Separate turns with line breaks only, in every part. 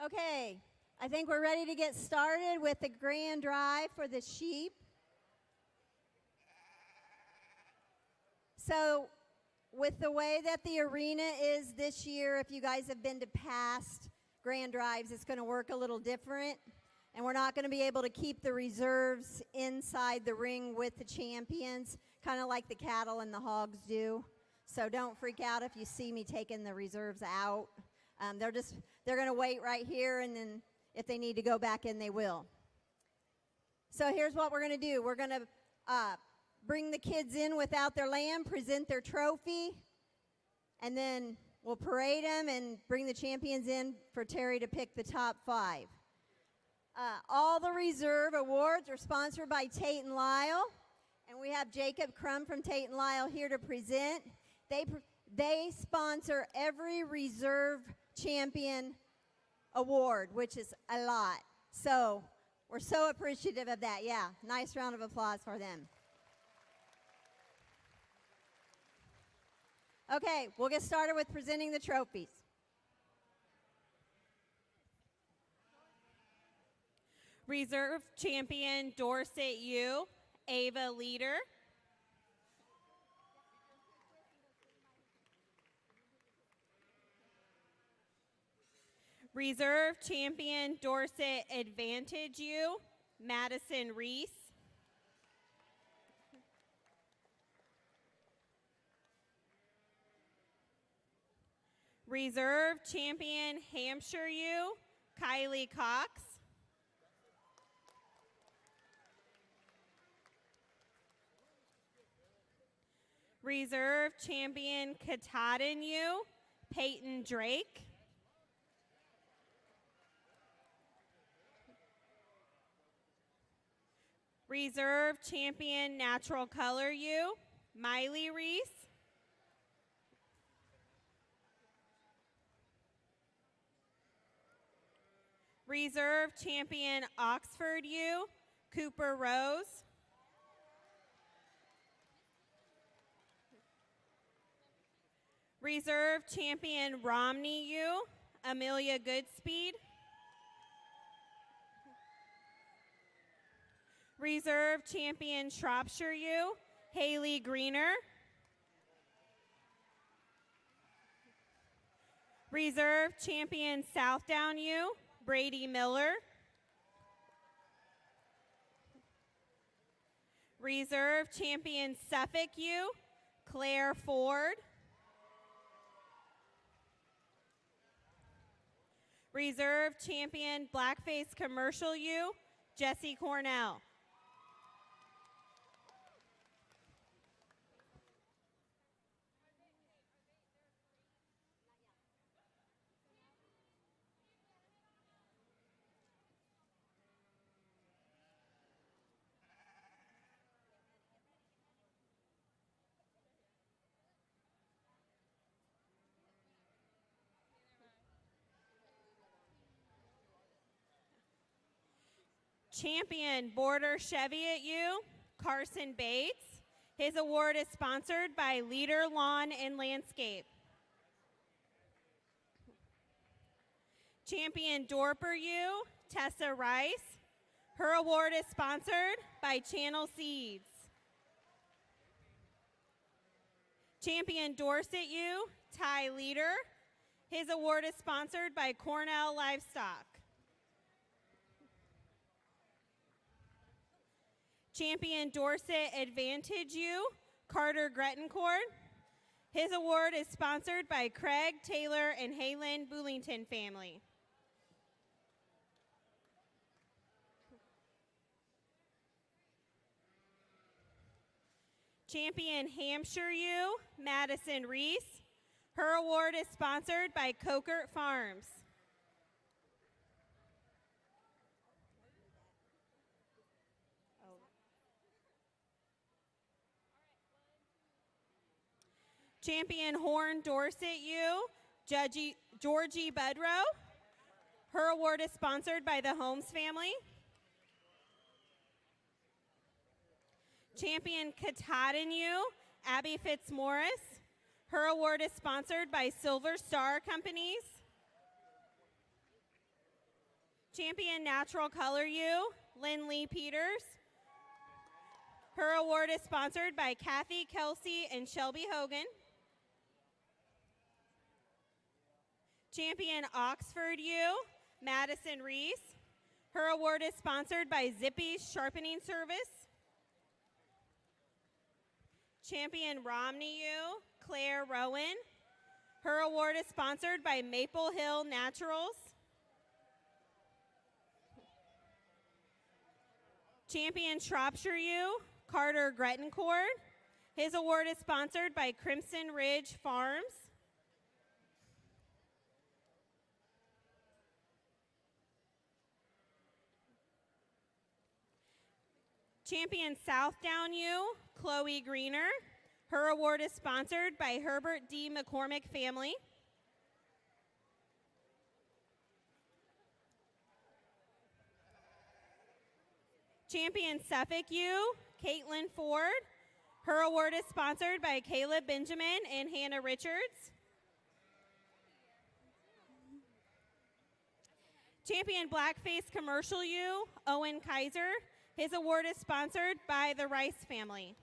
Okay, I think we're ready to get started with the grand drive for the sheep. So, with the way that the arena is this year, if you guys have been to past grand drives, it's going to work a little different. And we're not going to be able to keep the reserves inside the ring with the champions, kind of like the cattle and the hogs do. So don't freak out if you see me taking the reserves out. They're going to wait right here, and then if they need to go back in, they will. So here's what we're going to do. We're going to bring the kids in without their lamb, present their trophy, and then we'll parade them and bring the champions in for Terry to pick the top 5. All the reserve awards are sponsored by Tate and Lyle, and we have Jacob Crum from Tate and Lyle here to present. They sponsor every reserve champion award, which is a lot. So we're so appreciative of that. Yeah, nice round of applause for them. Okay, we'll get started with presenting the trophies.
Reserve champion Dorset U, Ava Leader. Reserve champion Dorset Advantage U, Madison Reese. Reserve champion Hampshire U, Kylie Cox. Reserve champion Katahdin U, Peyton Drake. Reserve champion Natural Color U, Miley Reese. Reserve champion Oxford U, Cooper Rose. Reserve champion Romney U, Amelia Goodspeed. Reserve champion Shropshire U, Haley Greener. Reserve champion Southdown U, Brady Miller. Reserve champion Suffolk U, Claire Ford. Reserve champion Blackface Commercial U, Jesse Cornell. Champion Border Cheviot U, Carson Bates. His award is sponsored by Leader Lawn and Landscape. Champion Dorper U, Tessa Rice. Her award is sponsored by Channel Seeds. Champion Dorset U, Ty Leader. His award is sponsored by Cornell Livestock. Champion Dorset Advantage U, Carter Grettencourt. His award is sponsored by Craig, Taylor, and Halen Boolington family. Champion Hampshire U, Madison Reese. Her award is sponsored by Cokert Farms. Champion Horn Dorset U, Georgie Budrow. Her award is sponsored by the Holmes family. Champion Katahdin U, Abby Fitzmaurice. Her award is sponsored by Silver Star Companies. Champion Natural Color You, Lynn Lee Peters. Her award is sponsored by Kathy Kelsey and Shelby Hogan. Champion Oxford U, Madison Reese. Her award is sponsored by Zippy's Sharpening Service. Champion Romney U, Claire Rowan. Her award is sponsored by Maple Hill Naturals. Champion Shropshire U, Carter Grettencourt. His award is sponsored by Crimson Ridge Farms. Champion Southdown U, Chloe Greener. Her award is sponsored by Herbert D. McCormick family. Champion Suffolk U, Caitlin Ford. Her award is sponsored by Caleb Benjamin and Hannah Richards. Champion Blackface Commercial U, Owen Kaiser. His award is sponsored by the Rice family.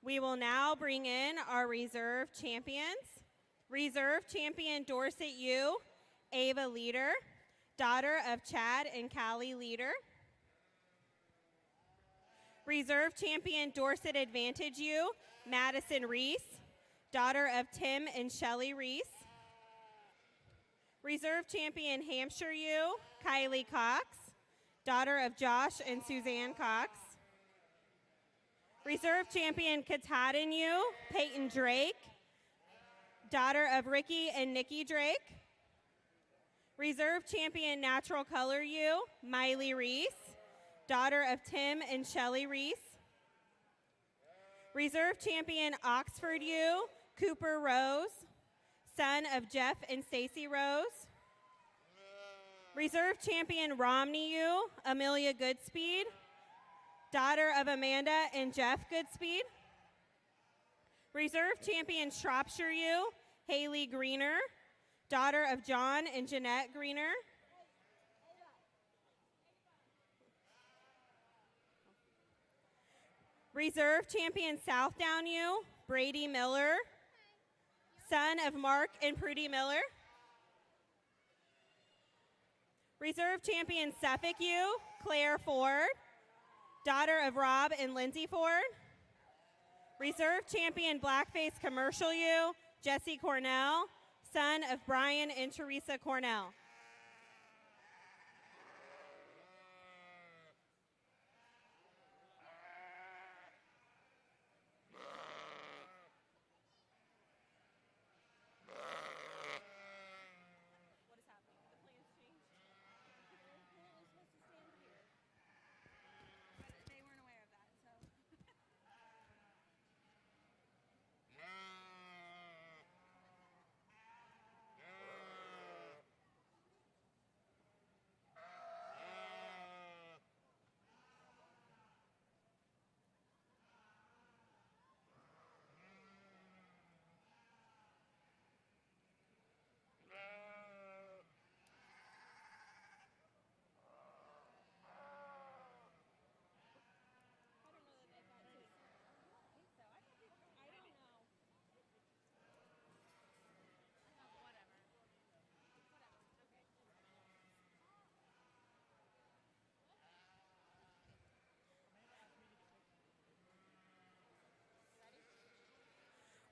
We will now bring in our reserve champions. Reserve champion Dorset U, Ava Leader, daughter of Chad and Callie Leader. Reserve champion Dorset Advantage U, Madison Reese, daughter of Tim and Shelley Reese. Reserve champion Hampshire U, Kylie Cox, daughter of Josh and Suzanne Cox. Reserve champion Katahdin U, Peyton Drake, daughter of Ricky and Nikki Drake. Reserve champion Natural Color U, Miley Reese, daughter of Tim and Shelley Reese. Reserve champion Oxford U, Cooper Rose, son of Jeff and Stacy Rose. Reserve champion Romney U, Amelia Goodspeed, daughter of Amanda and Jeff Goodspeed. Reserve champion Shropshire U, Haley Greener, daughter of John and Jeanette Greener. Reserve champion Southdown U, Brady Miller, son of Mark and Prudy Miller. Reserve champion Suffolk U, Claire Ford, daughter of Rob and Lindsay Ford. Reserve champion Blackface Commercial U, Jesse Cornell, son of Brian and Teresa Cornell.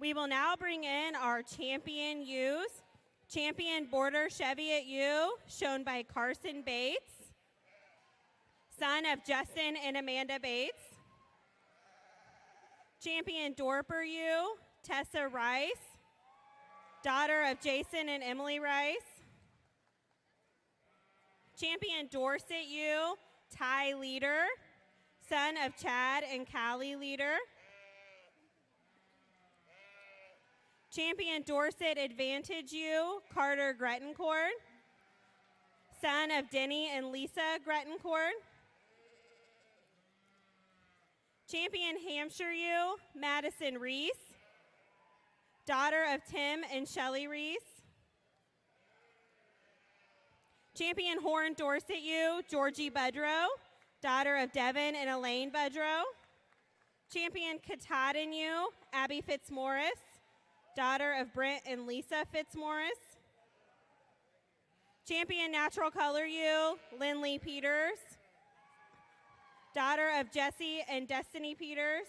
We will now bring in our champion ewes. Champion Border Cheviot ewe, shown by Carson Bates, son of Justin and Amanda Bates. Champion Dorper ewe, Tessa Rice, daughter of Jason and Emily Rice. Champion Dorset ewe, Ty Leader, son of Chad and Callie Leader. Champion Dorset Advantage ewe, Carter Grettencord, son of Denny and Lisa Grettencord. Champion Hampshire ewe, Madison Reese, daughter of Tim and Shelley Reese. Champion Horn Dorset ewe, Georgie Budrow, daughter of Devin and Elaine Budrow. Champion Katahdin ewe, Abby Fitzmaurice, daughter of Brent and Lisa Fitzmaurice. Champion Natural Color ewe, Lindley Peters, daughter of Jesse and Destiny Peters.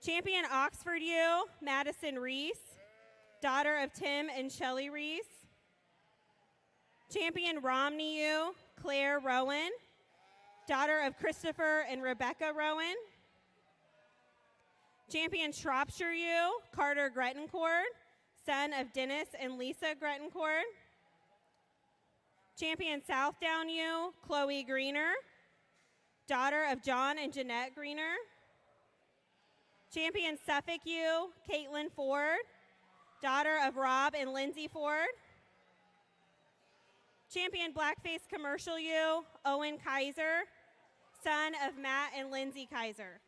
Champion Oxford ewe, Madison Reese, daughter of Tim and Shelley Reese. Champion Romney ewe, Claire Rowan, daughter of Christopher and Rebecca Rowan. Champion Shropshire ewe, Carter Grettencord, son of Dennis and Lisa Grettencord. Champion Southdown ewe, Chloe Greener, daughter of John and Jeanette Greener. Champion Suffolk ewe, Caitlin Ford, daughter of Rob and Lindsay Ford. Champion Blackface Commercial ewe, Owen Kaiser, son of Matt and Lindsay Kaiser.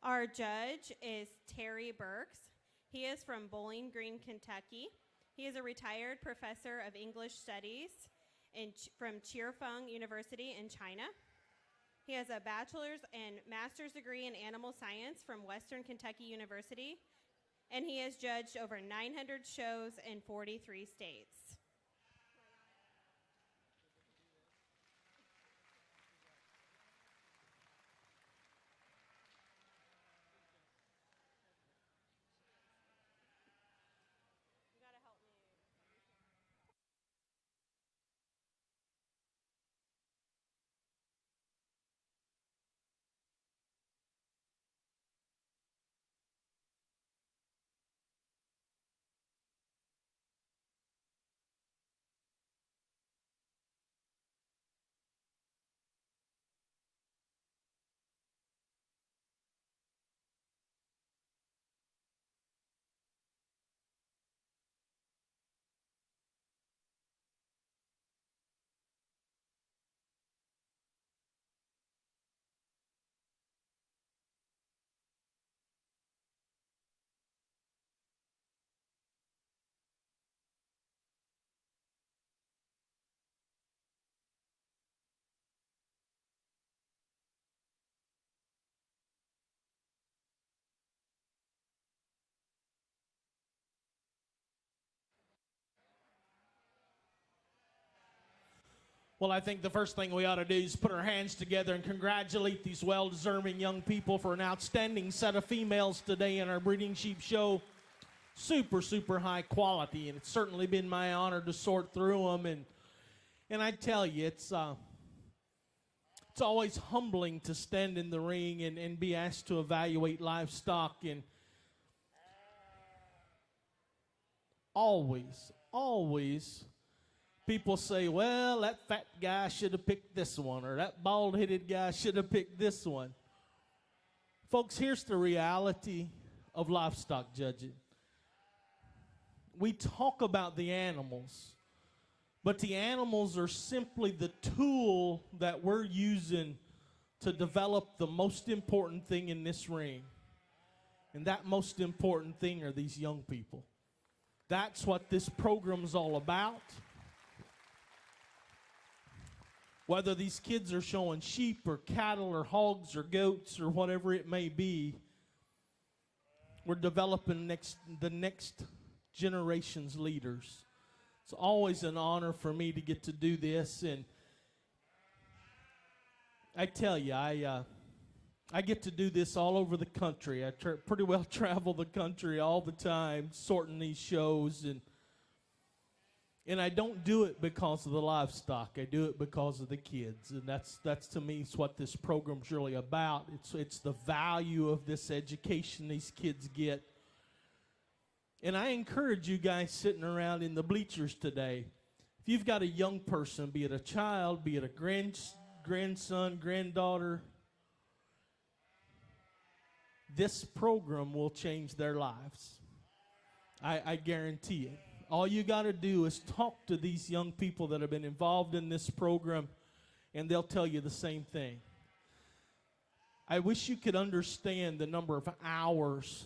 Our judge is Terry Burks. He is from Bowling Green, Kentucky. He is a retired professor of English studies from Cheerfeng University in China. He has a bachelor's and master's degree in animal science from Western Kentucky University, and he has judged over 900 shows in 43 states.
Well, I think the first thing we ought to do is put our hands together and congratulate these well-deserving young people for an outstanding set of females today in our breeding sheep show. Super, super high quality, and it's certainly been my honor to sort through them. And I tell you, it's always humbling to stand in the ring and be asked to evaluate livestock. And always, people say, well, that fat guy should have picked this one, or that bald-headed guy should have picked this one. Folks, here's the reality of livestock judging. We talk about the animals, but the animals are simply the tool that we're using to develop the most important thing in this ring. And that most important thing are these young people. That's what this program's all about. Whether these kids are showing sheep or cattle or hogs or goats or whatever it may be, we're developing the next generation's leaders. It's always an honor for me to get to do this, and I tell you, I get to do this all over the country. I pretty well travel the country all the time, sorting these shows, and I don't do it because of the livestock. I do it because of the kids, and that's to me is what this program's really about. It's the value of this education these kids get. And I encourage you guys sitting around in the bleachers today, if you've got a young person, be it a child, be it a grandson, granddaughter, this program will change their lives. I guarantee it. All you got to do is talk to these young people that have been involved in this program, and they'll tell you the same thing. I wish you could understand the number of hours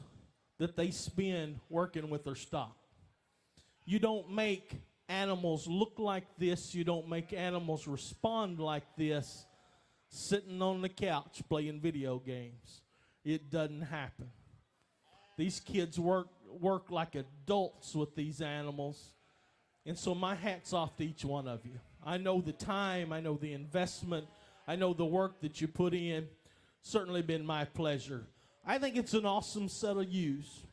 that they spend working with their stock. You don't make animals look like this. You don't make animals respond like this sitting on the couch playing video games. It doesn't happen. These kids work like adults with these animals. And so my hat's off to each one of you. I know the time, I know the investment, I know the work that you put in. Certainly been my pleasure. I think it's an awesome set of ewes.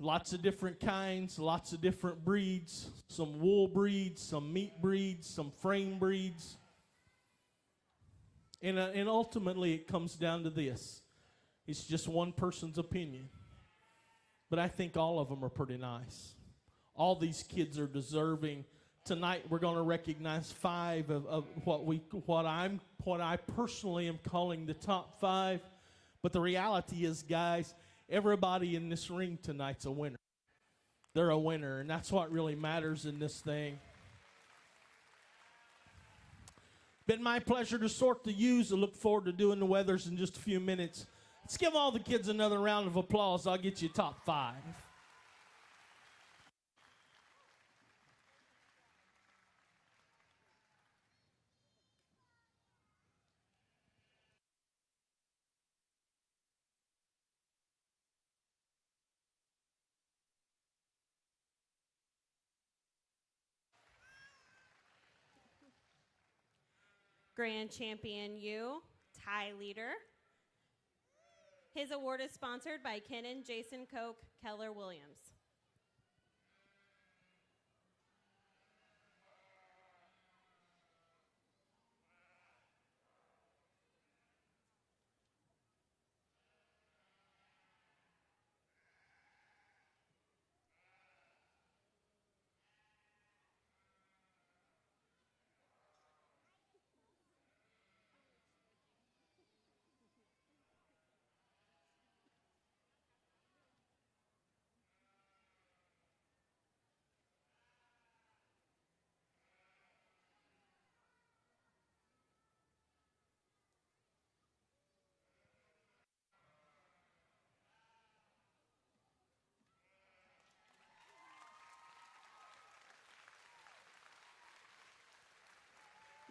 Lots of different kinds, lots of different breeds, some wool breeds, some meat breeds, some frame breeds. And ultimately it comes down to this. It's just one person's opinion. But I think all of them are pretty nice. All these kids are deserving. Tonight we're going to recognize 5 of what I personally am calling the top 5. But the reality is, guys, everybody in this ring tonight's a winner. They're a winner, and that's what really matters in this thing. Been my pleasure to sort the U's. I look forward to doing the weathers in just a few minutes. Let's give all the kids another round of applause. I'll get you top 5.
Grand Champion U, tie leader. His award is sponsored by Kennan, Jason Koch, Keller Williams.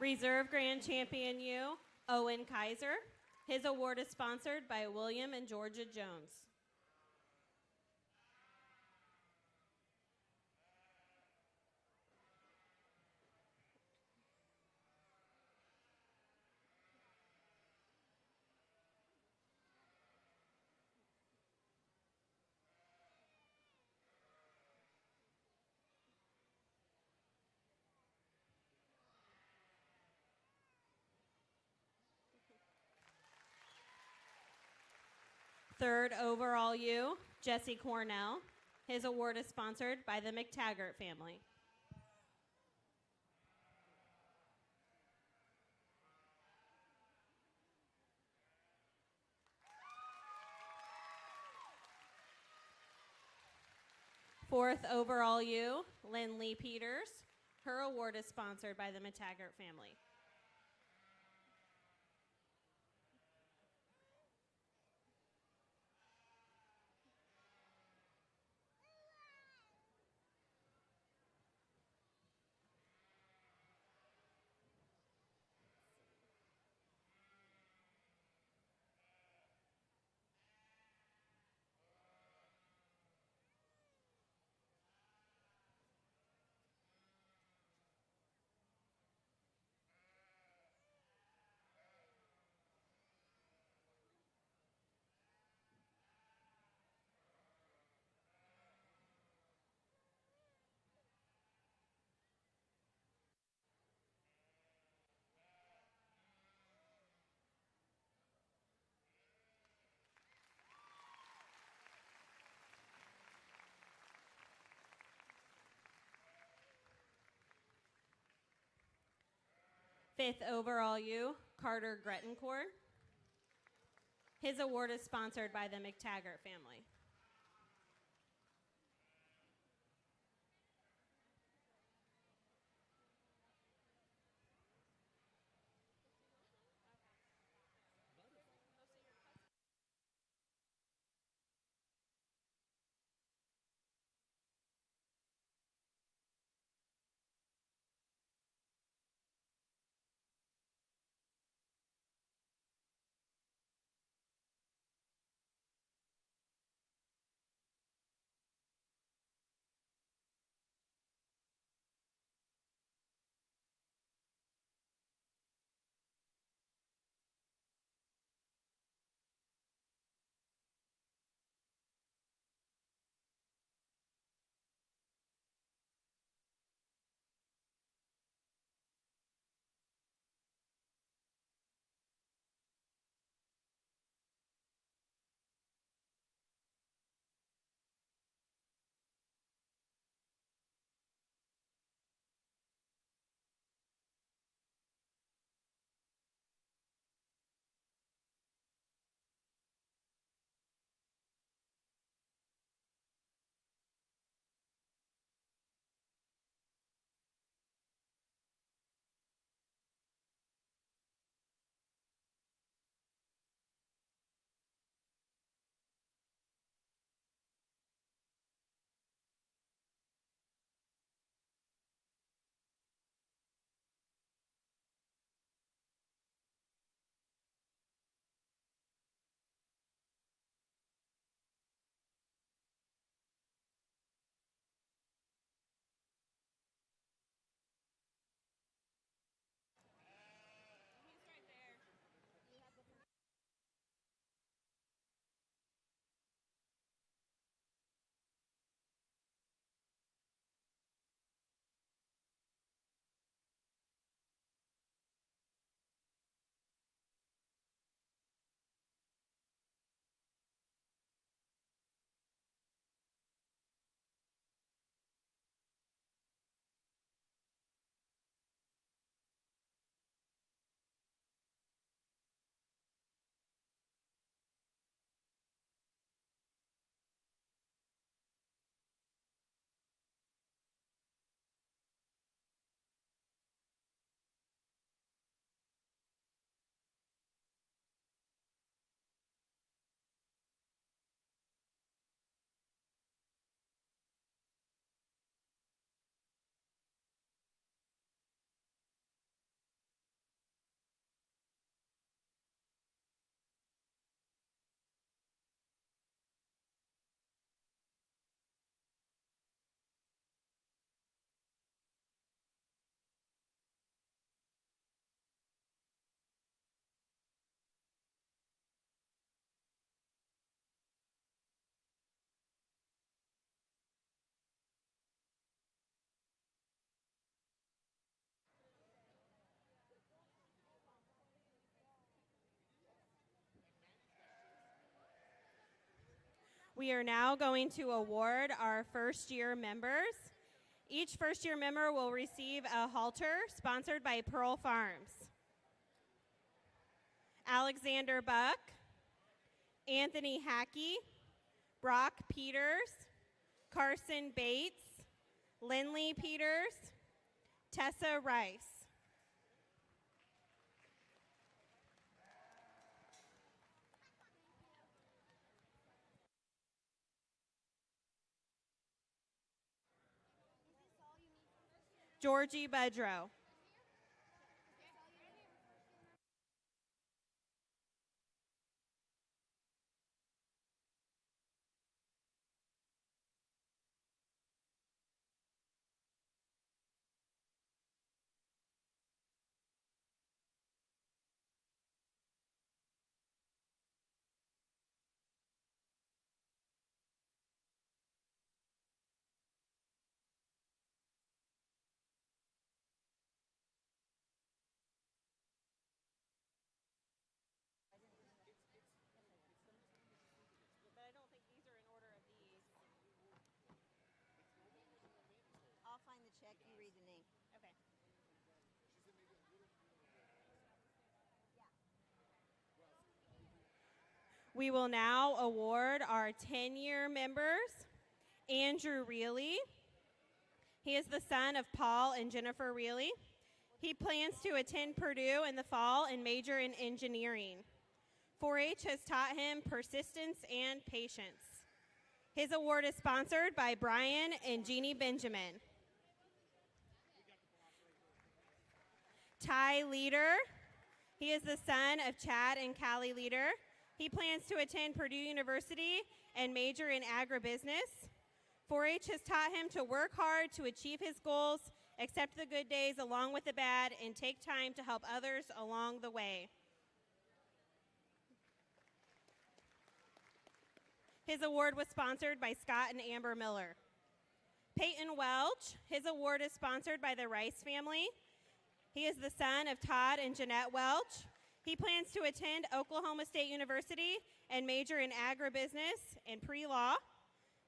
Reserve Grand Champion U, Owen Kaiser. His award is sponsored by William and Georgia Jones. Third overall U, Jesse Cornell. His award is sponsored by the McTaggart family. Fourth overall U, Lynn Lee Peters. Her award is sponsored by the McTaggart family. Fifth overall U, Carter Gretencourt. His award is sponsored by the McTaggart family. We are now going to award our first-year members. Each first-year member will receive a halter sponsored by Pearl Farms. Alexander Buck, Anthony Hackey, Brock Peters, Carson Bates, Lindley Peters, Tessa Rice. Georgie Budrow.
I'll find the check. You read the name.
Okay. We will now award our 10-year members. Andrew Reilly. He is the son of Paul and Jennifer Reilly. He plans to attend Purdue in the fall and major in engineering. 4-H has taught him persistence and patience. His award is sponsored by Brian and Jeannie Benjamin. Ty Leader. He is the son of Chad and Callie Leader. He plans to attend Purdue University and major in agribusiness. 4-H has taught him to work hard to achieve his goals, accept the good days along with the bad, and take time to help others along the way. His award was sponsored by Scott and Amber Miller. Peyton Welch. His award is sponsored by the Rice family. He is the son of Todd and Jeanette Welch. He plans to attend Oklahoma State University and major in agribusiness and pre-law.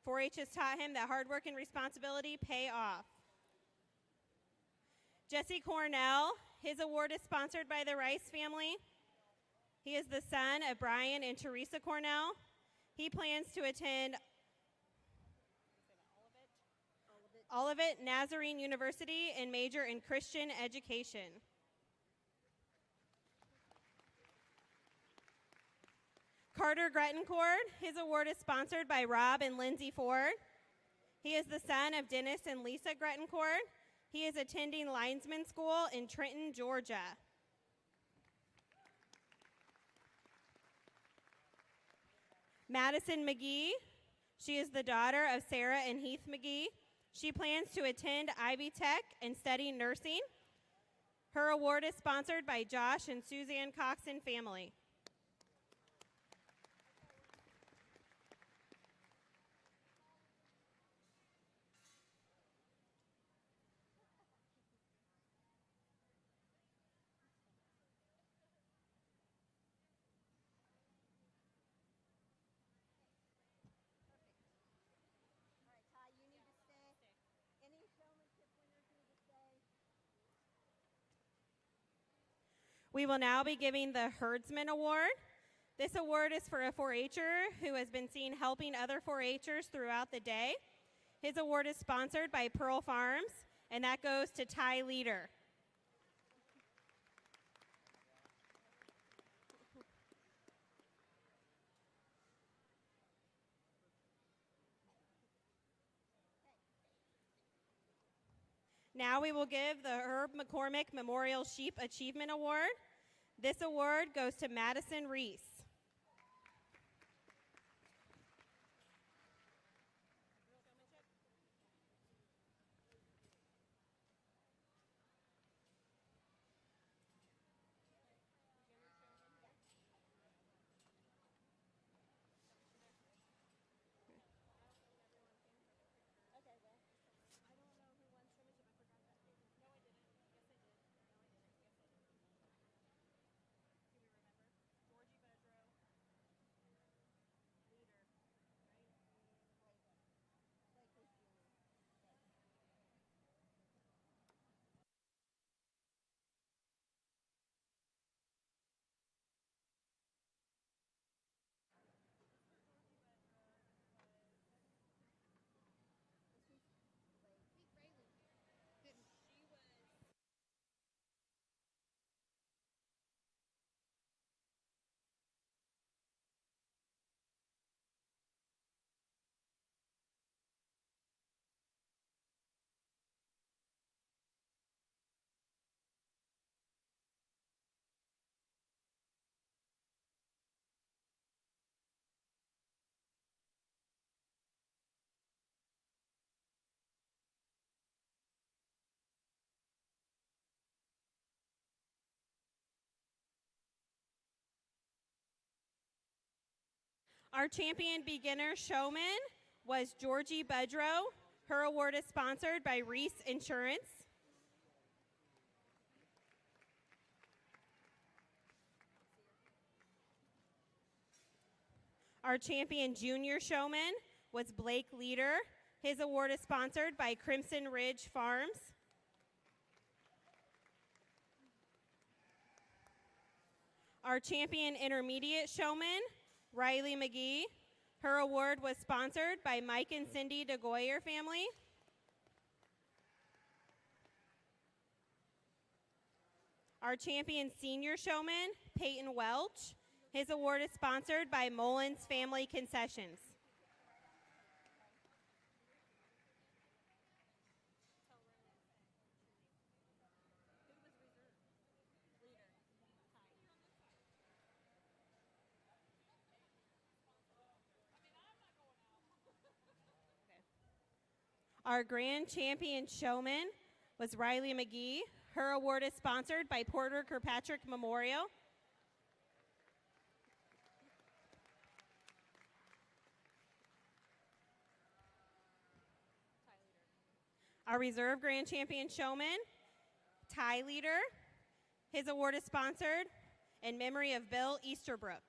4-H has taught him that hard work and responsibility pay off. Jesse Cornell. His award is sponsored by the Rice family. He is the son of Brian and Teresa Cornell. He plans to attend Olivet Nazarene University and major in Christian education. Carter Grettencord. His award is sponsored by Rob and Lindsay Ford. He is the son of Dennis and Lisa Grettencord. He is attending linesman school in Trenton, Georgia. Madison McGee. She is the daughter of Sarah and Heath McGee. She plans to attend Ivy Tech and study nursing. Her award is sponsored by Josh and Suzanne Coxon family. We will now be giving the Herdsmen Award. This award is for a 4-H'er who has been seen helping other 4-H'ers throughout the day. His award is sponsored by Pearl Farms, and that goes to Ty Leader. Now we will give the Herb McCormick Memorial Sheep Achievement Award. This award goes to Madison Reese. Our champion beginner showman was Georgie Budrow. Her award is sponsored by Reese Insurance. Our champion junior showman was Blake Leader. His award is sponsored by Crimson Ridge Farms. Our champion intermediate showman, Riley McGee. Her award was sponsored by Mike and Cindy DeGoyer family. Our champion senior showman, Peyton Welch. His award is sponsored by Mullins Family Concessions. Our grand champion showman was Riley McGee. Her award is sponsored by Porter Kirkpatrick Memorial. Our reserve grand champion showman, Ty Leader. His award is sponsored in memory of Bill Easterbrook.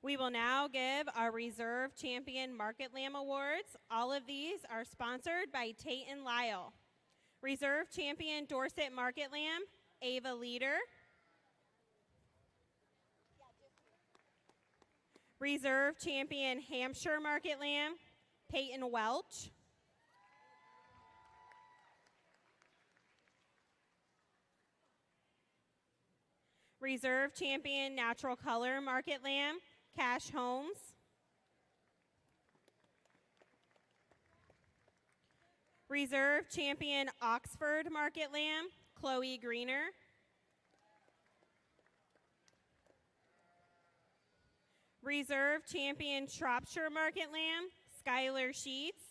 We will now give our Reserve Champion Market Lamb Awards. All of these are sponsored by Tate and Lyle. Reserve Champion Dorset Market Lamb, Ava Leader. Reserve Champion Hampshire Market Lamb, Peyton Welch. Reserve Champion Natural Color Market Lamb, Cash Holmes. Reserve Champion Oxford Market Lamb, Chloe Greener. Reserve Champion Shropshire Market Lamb, Skylar Sheets.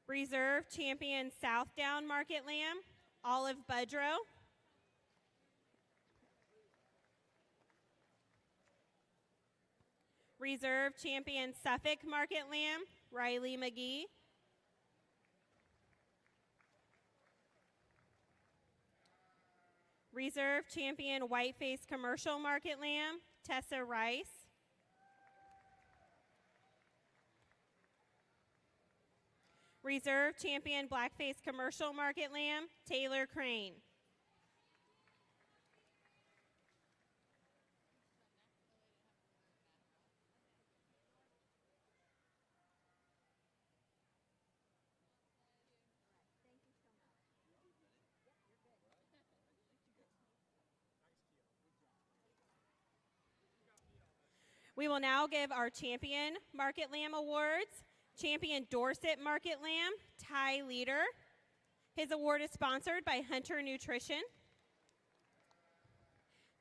Reserve Champion Southdown Market Lamb, Olive Budrow. Reserve Champion Suffolk Market Lamb, Riley McGee. Reserve Champion Whiteface Commercial Market Lamb, Tessa Rice. Reserve Champion Blackface Commercial Market Lamb, Taylor Crane. We will now give our Champion Market Lamb Awards. Champion Dorset Market Lamb, Ty Leader. His award is sponsored by Hunter Nutrition.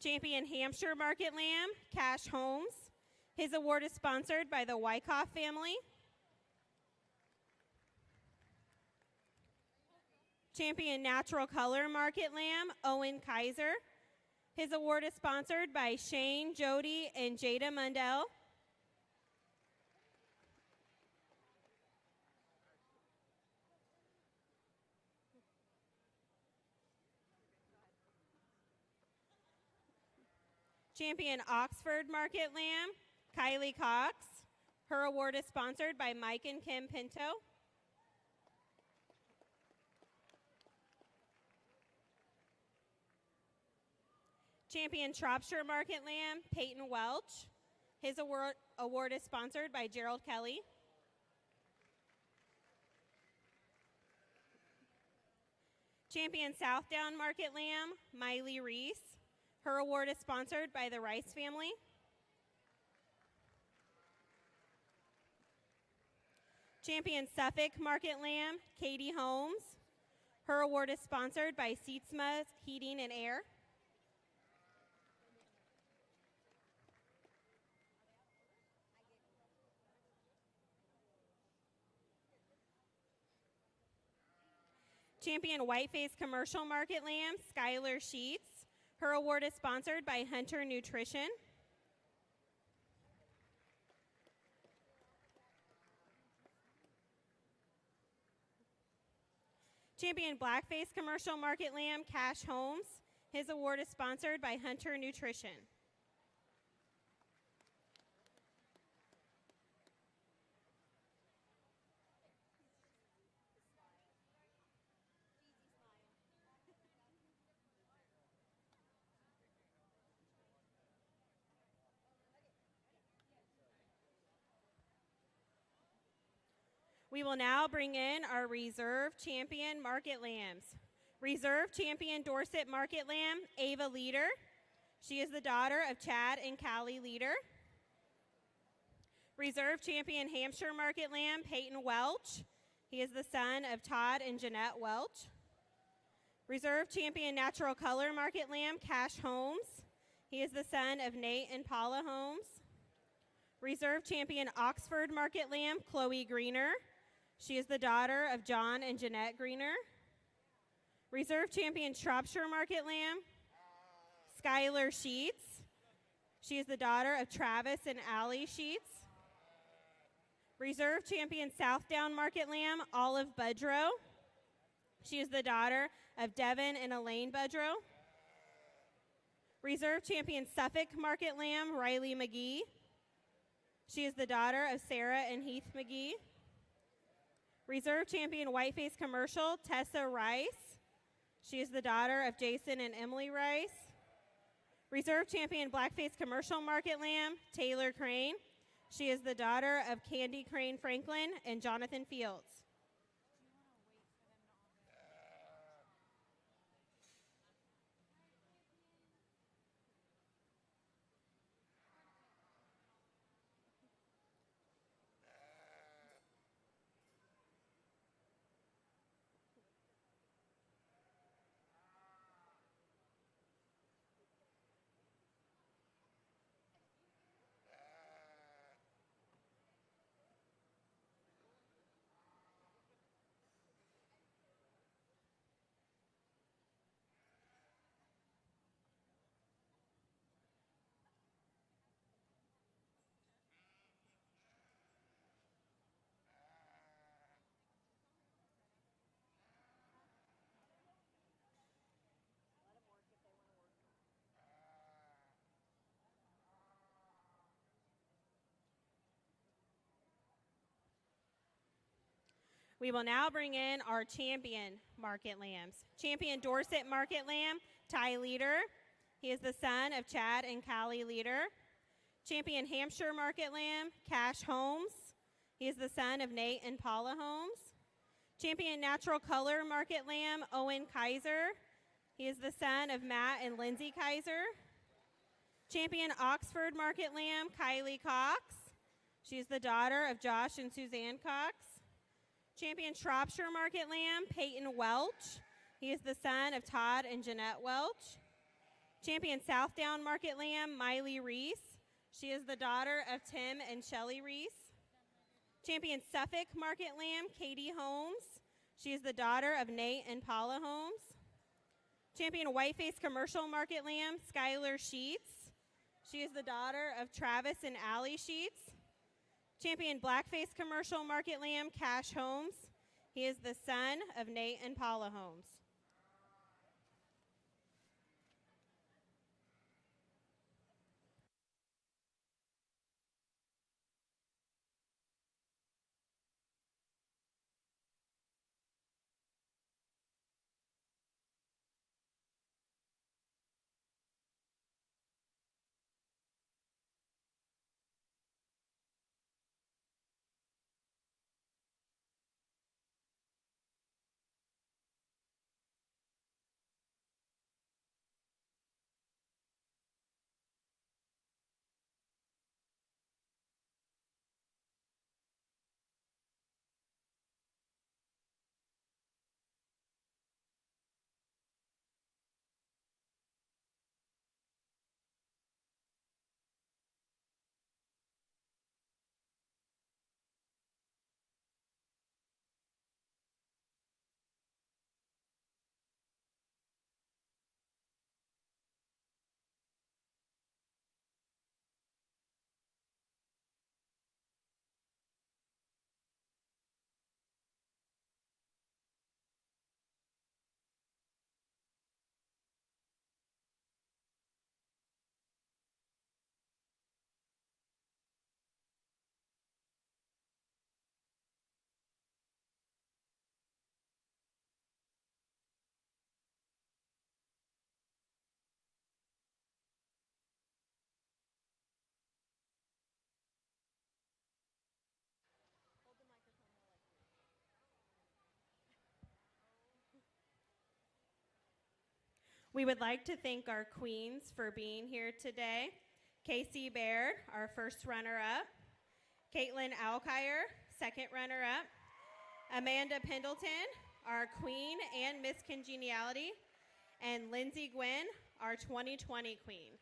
Champion Hampshire Market Lamb, Cash Holmes. His award is sponsored by the Wyckoff family. Champion Natural Color Market Lamb, Owen Kaiser. His award is sponsored by Shane, Jody, and Jada Mundell. Champion Oxford Market Lamb, Kylie Cox. Her award is sponsored by Mike and Kim Pinto. Champion Shropshire Market Lamb, Peyton Welch. His award is sponsored by Gerald Kelly. Champion Southdown Market Lamb, Miley Reese. Her award is sponsored by the Rice family. Champion Suffolk Market Lamb, Katie Holmes. Her award is sponsored by Seatsma Heating and Air. Champion Whiteface Commercial Market Lamb, Skylar Sheets. Her award is sponsored by Hunter Nutrition. Champion Blackface Commercial Market Lamb, Cash Holmes. His award is sponsored by Hunter Nutrition. We will now bring in our Reserve Champion Market Lambs. Reserve Champion Dorset Market Lamb, Ava Leader. She is the daughter of Chad and Callie Leader. Reserve Champion Hampshire Market Lamb, Peyton Welch. He is the son of Todd and Jeanette Welch. Reserve Champion Natural Color Market Lamb, Cash Holmes. He is the son of Nate and Paula Holmes. Reserve Champion Oxford Market Lamb, Chloe Greener. She is the daughter of John and Jeanette Greener. Reserve Champion Shropshire Market Lamb, Skylar Sheets. She is the daughter of Travis and Allie Sheets. Reserve Champion Southdown Market Lamb, Olive Budrow. She is the daughter of Devin and Elaine Budrow. Reserve Champion Suffolk Market Lamb, Riley McGee. She is the daughter of Sarah and Heath McGee. Reserve Champion Whiteface Commercial, Tessa Rice. She is the daughter of Jason and Emily Rice. Reserve Champion Blackface Commercial Market Lamb, Taylor Crane. She is the daughter of Candy Crane Franklin and Jonathan Fields. We will now bring in our champion market lambs. Champion Dorset market lamb, Ty Leader. He is the son of Chad and Callie Leader. Champion Hampshire market lamb, Cash Holmes. He is the son of Nate and Paula Holmes. Champion Natural Color market lamb, Owen Kaiser. He is the son of Matt and Lindsay Kaiser. Champion Oxford market lamb, Kylie Cox. She's the daughter of Josh and Suzanne Cox. Champion Shropshire market lamb, Peyton Welch. He is the son of Todd and Jeanette Welch. Champion Southdown market lamb, Miley Reese. She is the daughter of Tim and Shelly Reese. Champion Suffolk market lamb, Katie Holmes. She is the daughter of Nate and Paula Holmes. Champion Whiteface commercial market lamb, Skylar Sheets. She is the daughter of Travis and Allie Sheets. Champion Blackface commercial market lamb, Cash Holmes. He is the son of Nate and Paula Holmes. We would like to thank our queens for being here today. Casey Baird, our first runner-up. Caitlin Alkire, second runner-up. Amanda Pendleton, our queen and Miss Congeniality. And Lindsay Gwynn, our 2020 queen.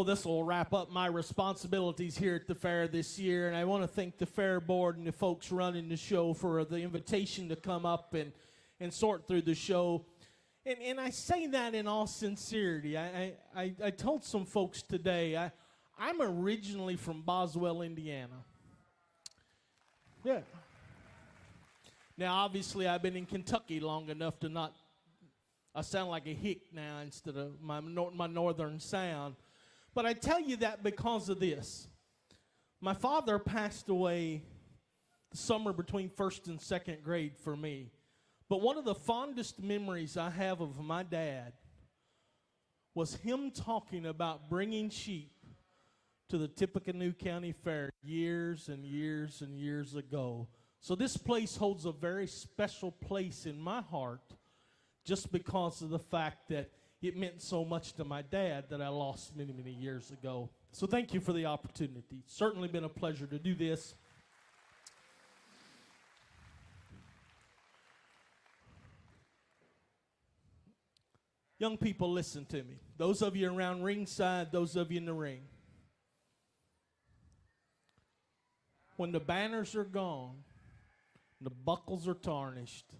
Well, this will wrap up my responsibilities here at the fair this year, and I want to thank the fair board and the folks running the show for the invitation to come up and sort through the show. And I say that in all sincerity. I told some folks today, I'm originally from Boswell, Indiana. Yeah. Now, obviously, I've been in Kentucky long enough to not, I sound like a hick now instead of my northern sound. But I tell you that because of this. My father passed away the summer between first and second grade for me. But one of the fondest memories I have of my dad was him talking about bringing sheep to the Tippecanoe County Fair years and years and years ago. So this place holds a very special place in my heart just because of the fact that it meant so much to my dad that I lost many, many years ago. So thank you for the opportunity. It's certainly been a pleasure to do this. Young people, listen to me. Those of you around ringside, those of you in the ring. When the banners are gone, the buckles are tarnished,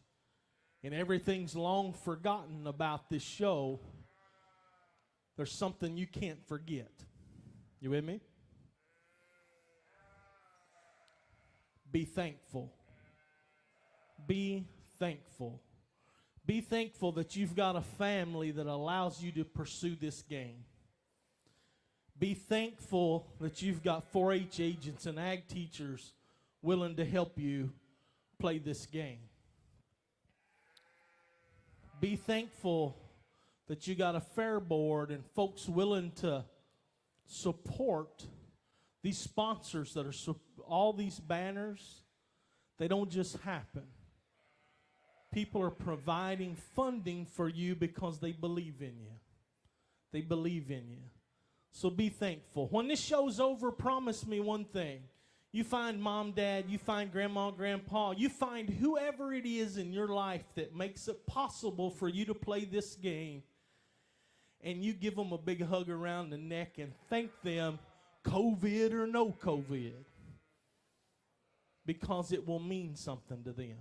and everything's long forgotten about this show, there's something you can't forget. You with me? Be thankful. Be thankful. Be thankful that you've got a family that allows you to pursue this game. Be thankful that you've got 4-H agents and ag teachers willing to help you play this game. Be thankful that you got a fair board and folks willing to support these sponsors that are all these banners. They don't just happen. People are providing funding for you because they believe in you. They believe in you. So be thankful. When this show's over, promise me one thing. You find mom, dad, you find grandma, grandpa, you find whoever it is in your life that makes it possible for you to play this game, and you give them a big hug around the neck and thank them, COVID or no COVID, because it will mean something to them.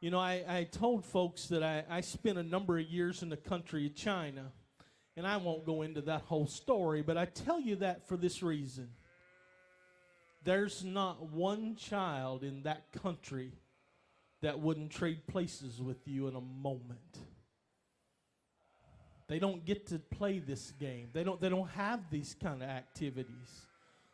You know, I told folks that I spent a number of years in the country of China, and I won't go into that whole story, but I tell you that for this reason. There's not one child in that country that wouldn't trade places with you in a moment. They don't get to play this game. They don't have these kind of activities.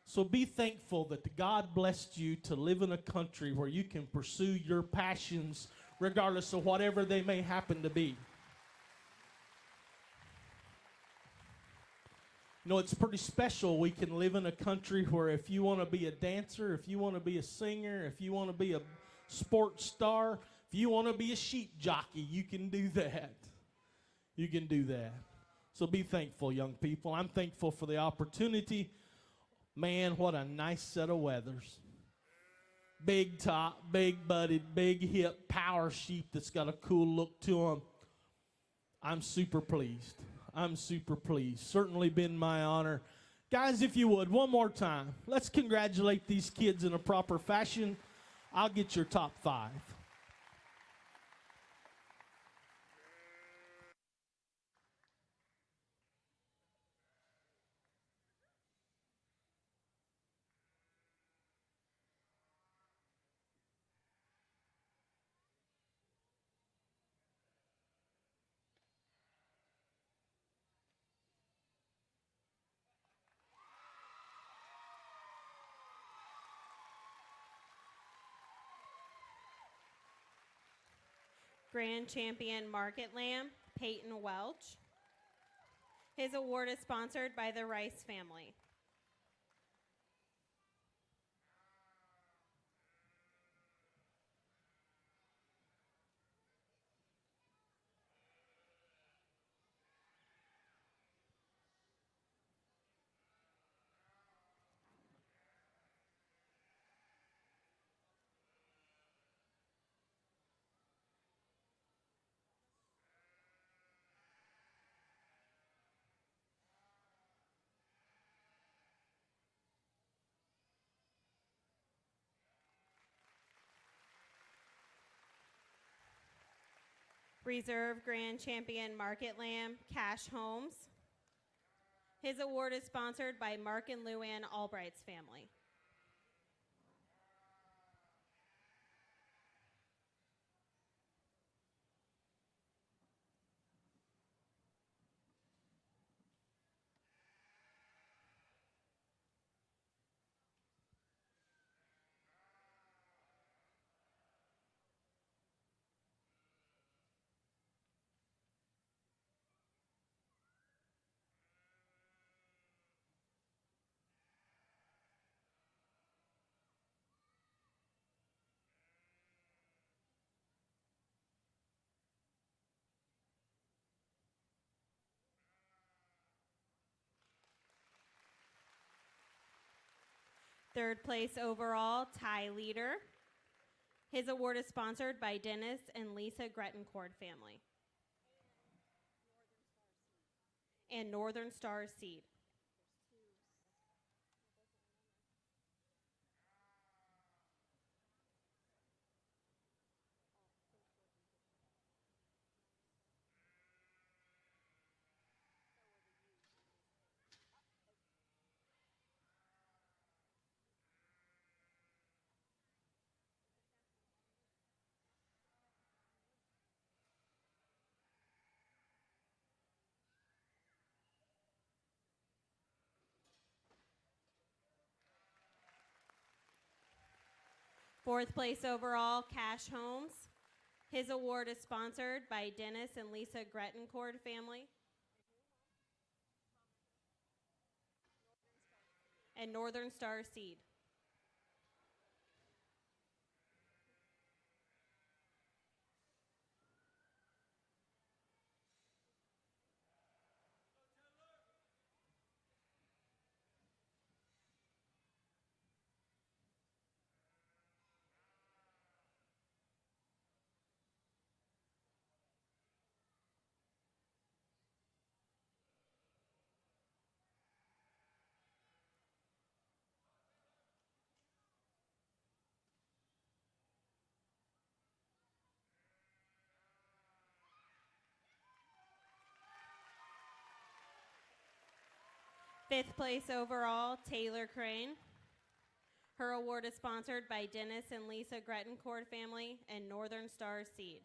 So be thankful that God blessed you to live in a country where you can pursue your passions regardless of whatever they may happen to be. You know, it's pretty special. We can live in a country where if you want to be a dancer, if you want to be a singer, if you want to be a sports star, if you want to be a sheep jockey, you can do that. You can do that. So be thankful, young people. I'm thankful for the opportunity. Man, what a nice set of wethers. Big top, big butted, big hip, power sheep that's got a cool look to them. I'm super pleased. I'm super pleased. Certainly been my honor. Guys, if you would, one more time, let's congratulate these kids in a proper fashion. I'll get your top 5.
Grand Champion Market Lamb, Peyton Welch. His award is sponsored by the Rice family. Reserve Grand Champion Market Lamb, Cash Holmes. His award is sponsored by Mark and Luann Albright's family. Third place overall, Ty Leader. His award is sponsored by Dennis and Lisa Grettencord family. And Northern Star Seed. Fourth place overall, Cash Holmes. His award is sponsored by Dennis and Lisa Grettencord family. And Northern Star Seed. Fifth place overall, Taylor Crane. Her award is sponsored by Dennis and Lisa Grettencord family and Northern Star Seed.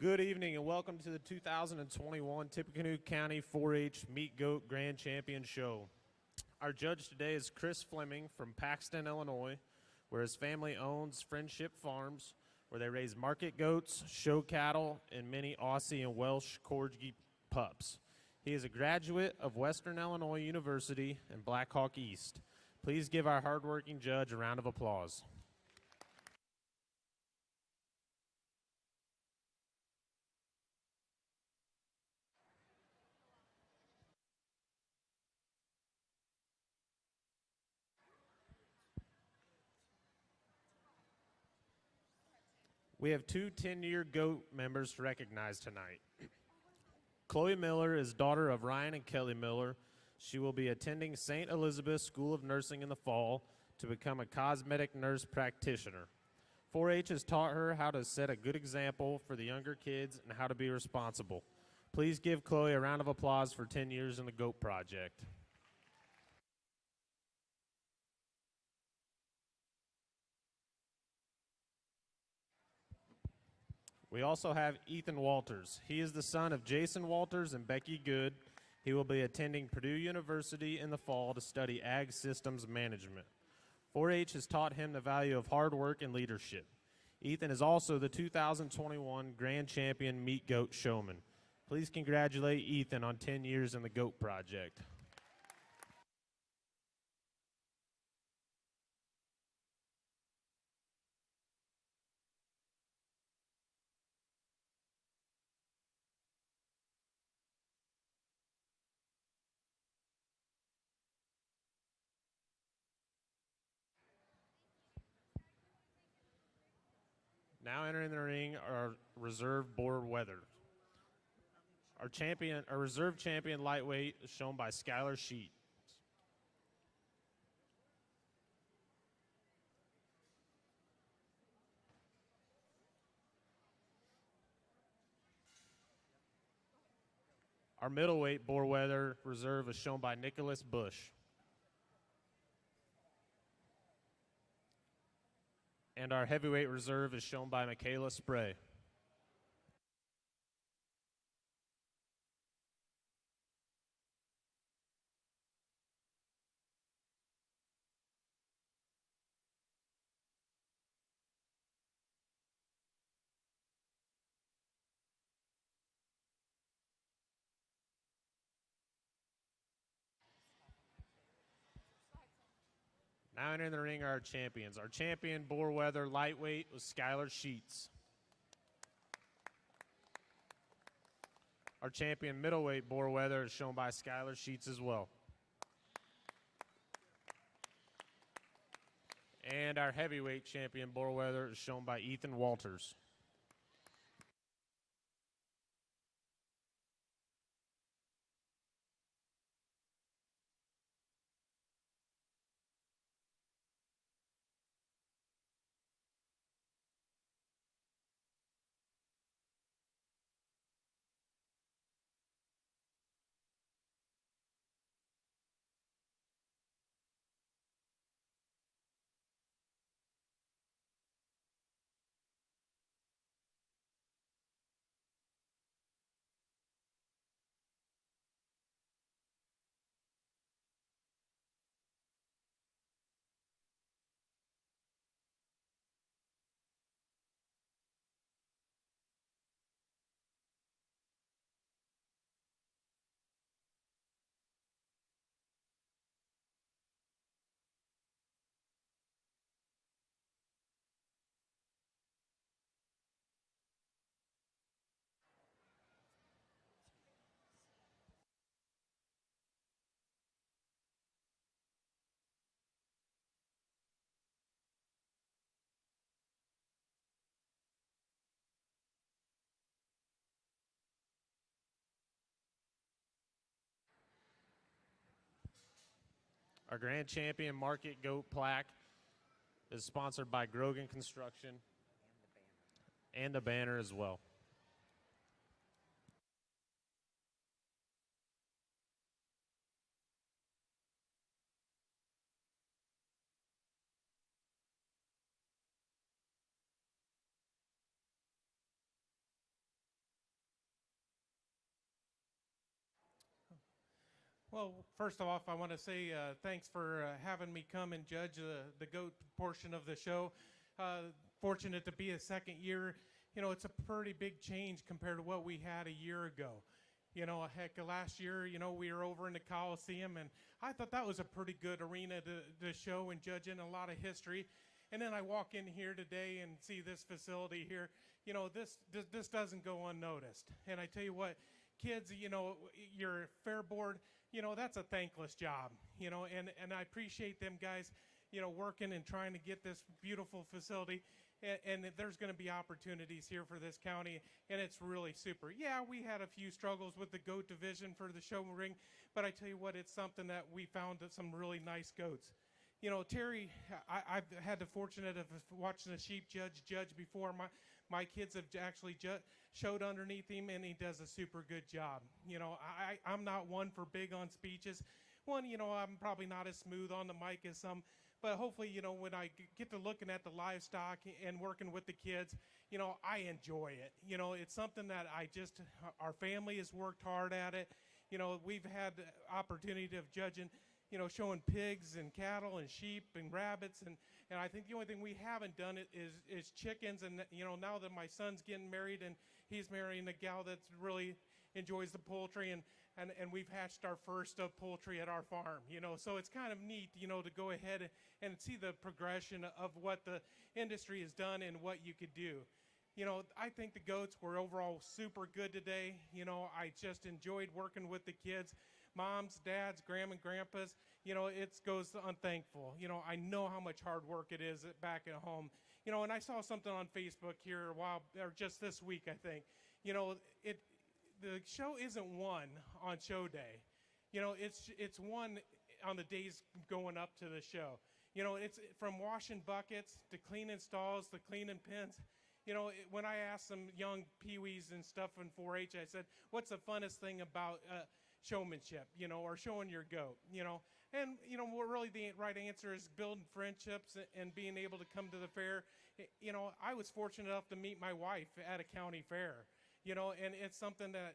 Good evening and welcome to the 2021 Tippecanoe County 4-H Meat Goat Grand Champion Show. Our judge today is Chris Fleming from Paxton, Illinois, where his family owns Friendship Farms, where they raise market goats, show cattle, and many Aussie and Welsh Corgi pups. He is a graduate of Western Illinois University and Black Hawk East. Please give our hardworking judge a round of applause. We have two 10-year GOAT members to recognize tonight. Chloe Miller is daughter of Ryan and Kelly Miller. She will be attending St. Elizabeth School of Nursing in the fall to become a cosmetic nurse practitioner. 4-H has taught her how to set a good example for the younger kids and how to be responsible. Please give Chloe a round of applause for 10 years in the GOAT Project. We also have Ethan Walters. He is the son of Jason Walters and Becky Good. He will be attending Purdue University in the fall to study Ag Systems Management. 4-H has taught him the value of hard work and leadership. Ethan is also the 2021 Grand Champion Meat Goat Showman. Please congratulate Ethan on 10 years in the GOAT Project. Now entering the ring are reserve Boer wether. Our reserve champion lightweight is shown by Skylar Sheet. Our middleweight Boer wether reserve is shown by Nicholas Bush. And our heavyweight reserve is shown by Michaela Spray. Now entering the ring are our champions. Our champion Boer wether lightweight was Skylar Sheets. Our champion middleweight Boer wether is shown by Skylar Sheets as well. And our heavyweight champion Boer wether is shown by Ethan Walters. Our grand champion market goat plaque is sponsored by Grogan Construction and the banner as well.
Well, first off, I want to say thanks for having me come and judge the goat portion of the show. Fortunate to be a second year. You know, it's a pretty big change compared to what we had a year ago. You know, heck, last year, you know, we were over in the Coliseum, and I thought that was a pretty good arena to show and judge in a lot of history. And then I walk in here today and see this facility here. You know, this doesn't go unnoticed. And I tell you what, kids, you know, your fair board, you know, that's a thankless job, you know, and I appreciate them guys, you know, working and trying to get this beautiful facility. And there's going to be opportunities here for this county, and it's really super. Yeah, we had a few struggles with the goat division for the show ring, but I tell you what, it's something that we found some really nice goats. You know, Terry, I've had the fortunate of watching a sheep judge before. My kids have actually showed underneath him, and he does a super good job. You know, I'm not one for big on speeches. One, you know, I'm probably not as smooth on the mic as some, but hopefully, you know, when I get to looking at the livestock and working with the kids, you know, I enjoy it. You know, it's something that our family has worked hard at it. You know, we've had the opportunity of judging, you know, showing pigs and cattle and sheep and rabbits, and I think the only thing we haven't done is chickens. And you know, now that my son's getting married and he's marrying a gal that really enjoys the poultry, and we've hatched our first poultry at our farm. You know, so it's kind of neat, you know, to go ahead and see the progression of what the industry has done and what you could do. You know, I think the goats were overall super good today. You know, I just enjoyed working with the kids. Moms, dads, grandma and grandpas, you know, it goes unthankful. You know, I know how much hard work it is back at home. You know, and I saw something on Facebook here or just this week, I think. You know, the show isn't won on show day. You know, it's won on the days going up to the show. You know, it's from washing buckets to cleaning stalls to cleaning pens. You know, when I asked some young peewees and stuff in 4-H, I said, what's the funnest thing about showmanship, you know, or showing your goat, you know? And, you know, what really the right answer is building friendships and being able to come to the fair. You know, I was fortunate enough to meet my wife at a county fair, you know, and it's something that,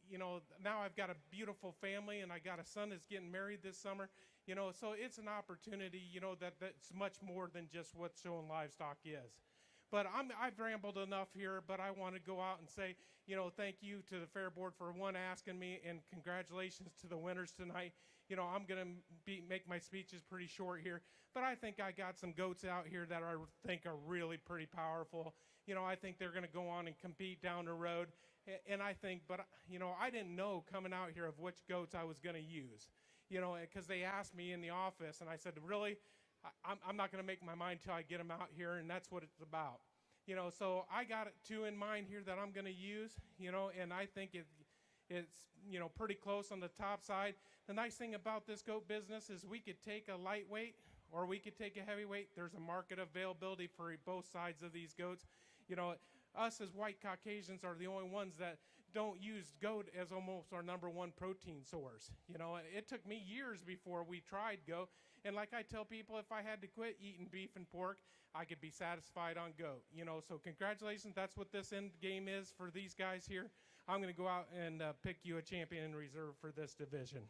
you know, now I've got a beautiful family, and I got a son that's getting married this summer, you know, so it's an opportunity, you know, that's much more than just what showing livestock is. But I've rambled enough here, but I want to go out and say, you know, thank you to the Fair Board for asking me, and congratulations to the winners tonight. You know, I'm going to make my speeches pretty short here, but I think I got some goats out here that I think are really pretty powerful. You know, I think they're going to go on and compete down the road, and I think, but, you know, I didn't know coming out here of which goats I was going to use, you know, because they asked me in the office, and I said, really? I'm not going to make my mind till I get them out here, and that's what it's about. You know, so I got two in mind here that I'm going to use, you know, and I think it's, you know, pretty close on the top side. The nice thing about this goat business is we could take a lightweight or we could take a heavyweight. There's a market availability for both sides of these goats. You know, us as white Caucasians are the only ones that don't use goat as almost our number one protein source. You know, it took me years before we tried goat. And like I tell people, if I had to quit eating beef and pork, I could be satisfied on goat. You know, so congratulations. That's what this end game is for these guys here. I'm going to go out and pick you a champion in reserve for this division.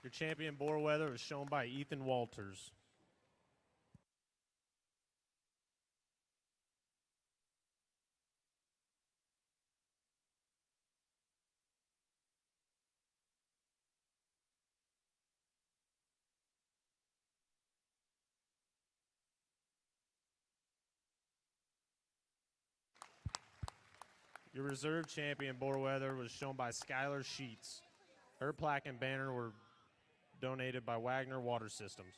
Your champion Boer wether was shown by Ethan Walters. Your reserve champion Boer wether was shown by Skylar Sheets. Her plaque and banner were donated by Wagner Water Systems.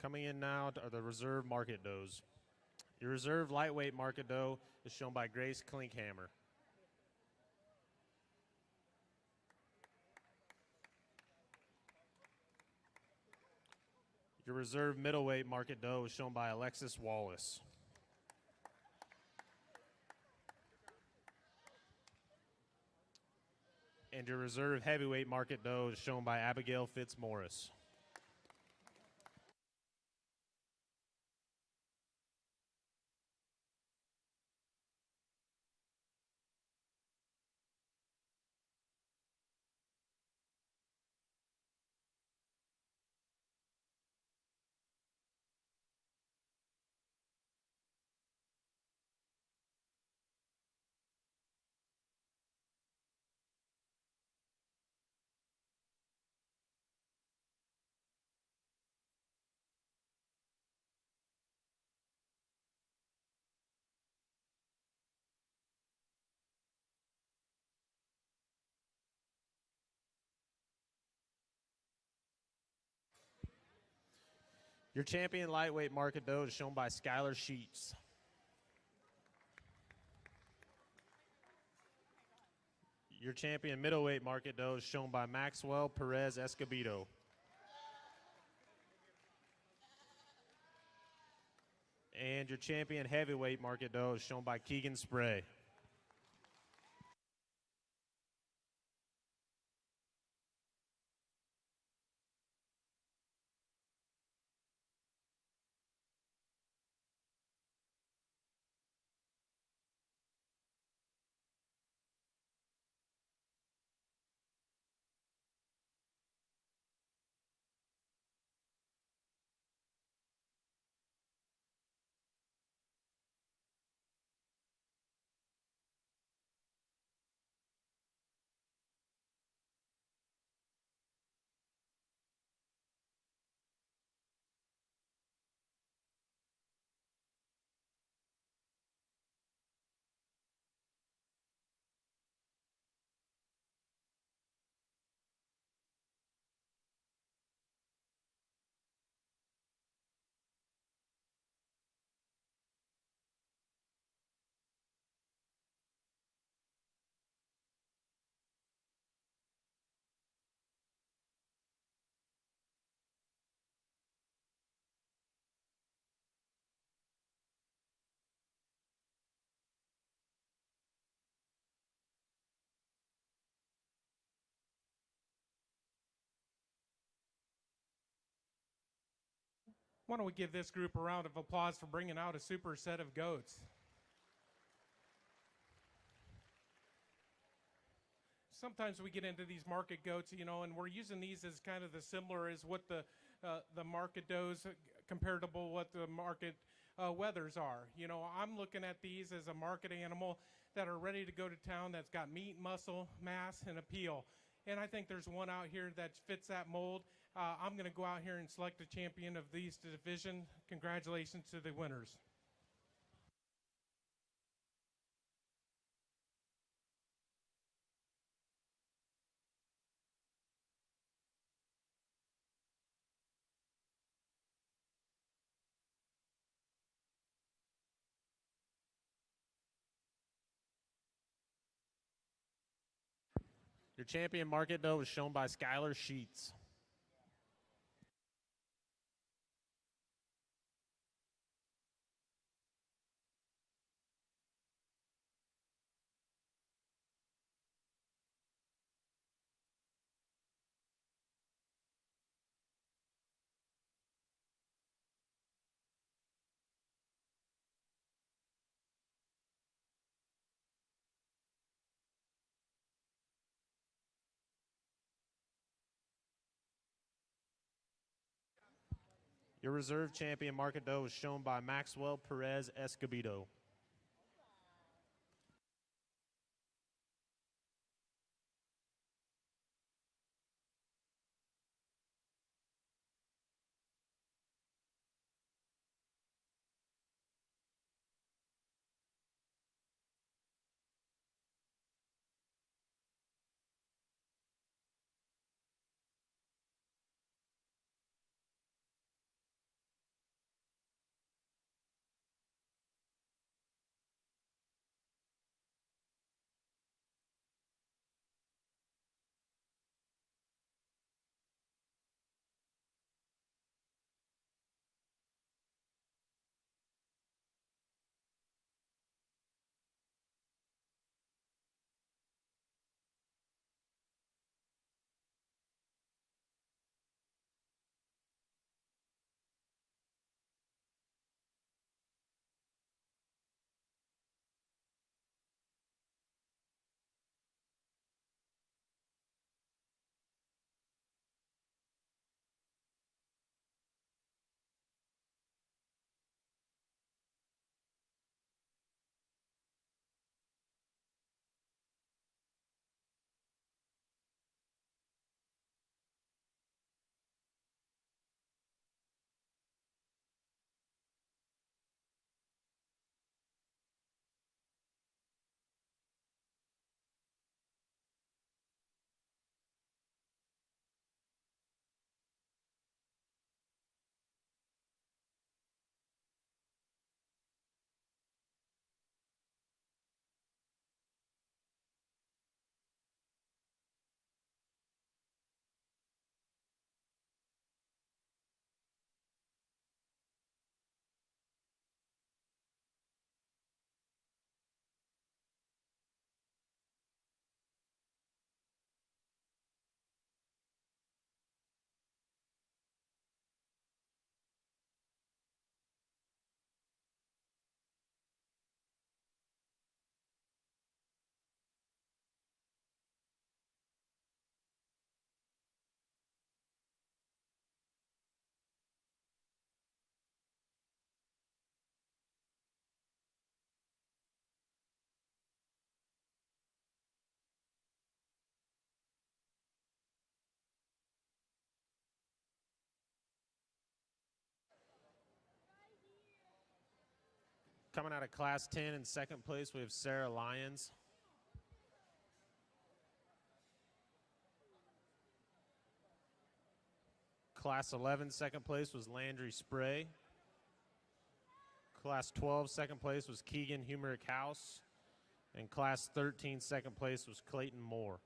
Coming in now are the reserve market does. Your reserve lightweight market doe is shown by Grace Klinkhammer. Your reserve middleweight market doe is shown by Alexis Wallace. And your reserve heavyweight market doe is shown by Abigail Fitzmaurice. Your champion lightweight market doe is shown by Skylar Sheets. Your champion middleweight market doe is shown by Maxwell Perez Escobedo. And your champion heavyweight market doe is shown by Keegan Spray.
Why don't we give this group a round of applause for bringing out a super set of goats. Sometimes we get into these market goats, and we're using these as kind of the similar as what the market does comparable what the market wethers are. I'm looking at these as a market animal that are ready to go to town, that's got meat, muscle, mass, and appeal. And I think there's one out here that fits that mold. I'm going to go out here and select a champion of these division. Congratulations to the winners.
Your champion market doe is shown by Skylar Sheets. Your reserve champion market doe is shown by Maxwell Perez Escobedo. Coming out of Class 10 in second place, we have Sarah Lyons. Class 11, second place was Landry Spray. Class 12, second place was Keegan Humerick House. And Class 13, second place was Clayton Moore.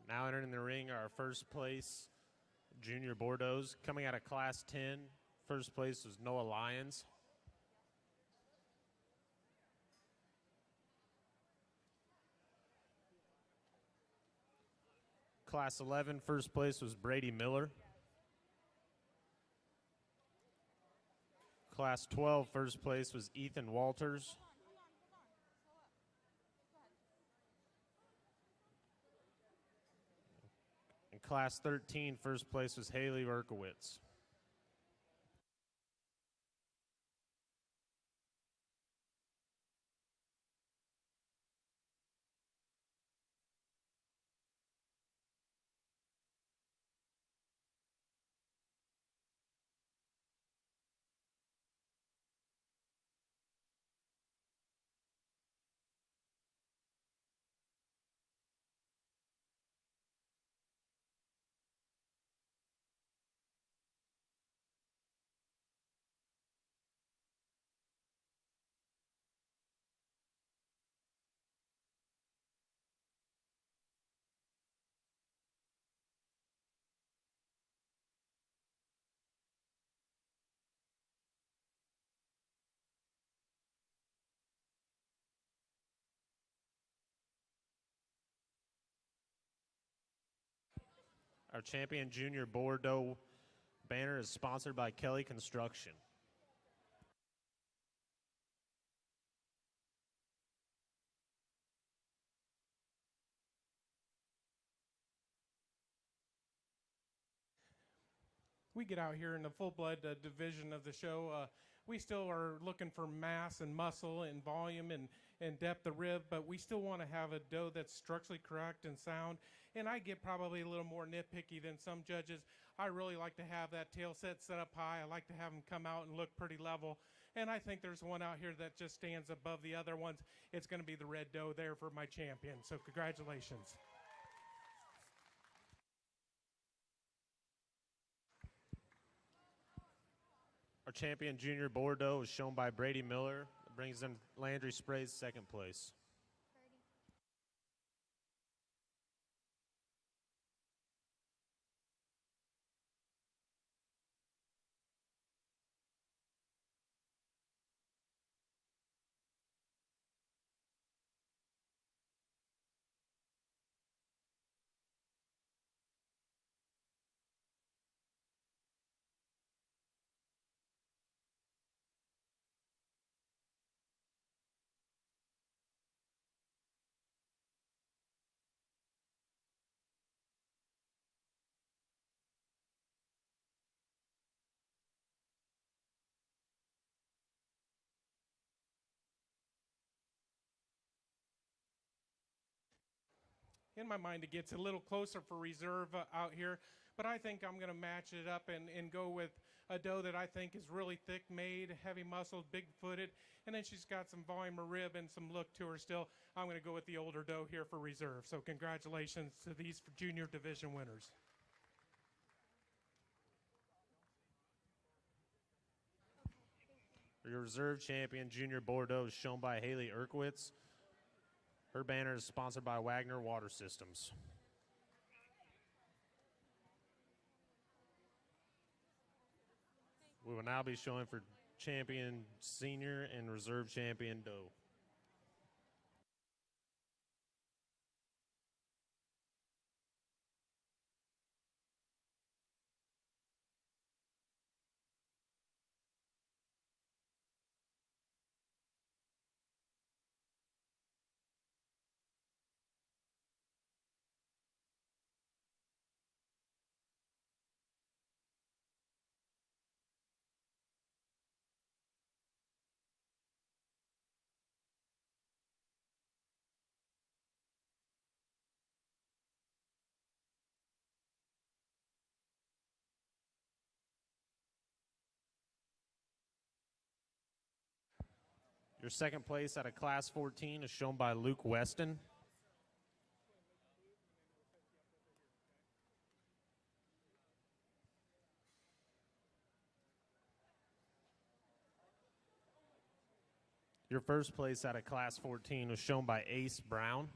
Now entering the ring are our first place junior Bordeaux. Coming out of Class 10, first place was Noah Lyons. Class 11, first place was Brady Miller. Class 12, first place was Ethan Walters. In Class 13, first place was Haley Erkowitz. Our champion junior Bordeaux banner is sponsored by Kelly Construction.
We get out here in the full-blood division of the show. We still are looking for mass and muscle and volume and depth of rib, but we still want to have a doe that's structurally correct and sound. And I get probably a little more nitpicky than some judges. I really like to have that tail set up high. I like to have them come out and look pretty level. And I think there's one out here that just stands above the other ones. It's going to be the red doe there for my champion. So congratulations.
Our champion junior Bordeaux is shown by Brady Miller. That brings in Landry Spray's second place.
In my mind, it gets a little closer for reserve out here, but I think I'm going to match it up and go with a doe that I think is really thick-made, heavy-muscled, big-footed, and then she's got some volume of rib and some look to her still. I'm going to go with the older doe here for reserve. So congratulations to these junior division winners.
Your reserve champion junior Bordeaux is shown by Haley Erkowitz. Her banner is sponsored by Wagner Water Systems. We will now be showing for champion senior and reserve champion doe. Your second place out of Class 14 is shown by Luke Weston. Your first place out of Class 14 was shown by Ace Brown.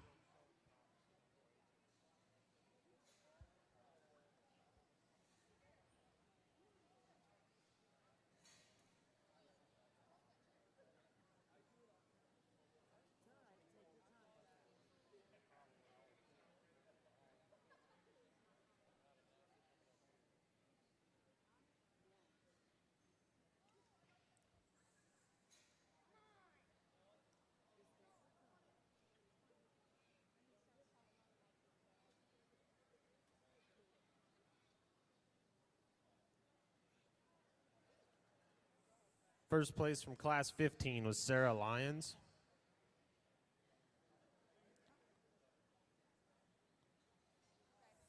First place from Class 15 was Sarah Lyons.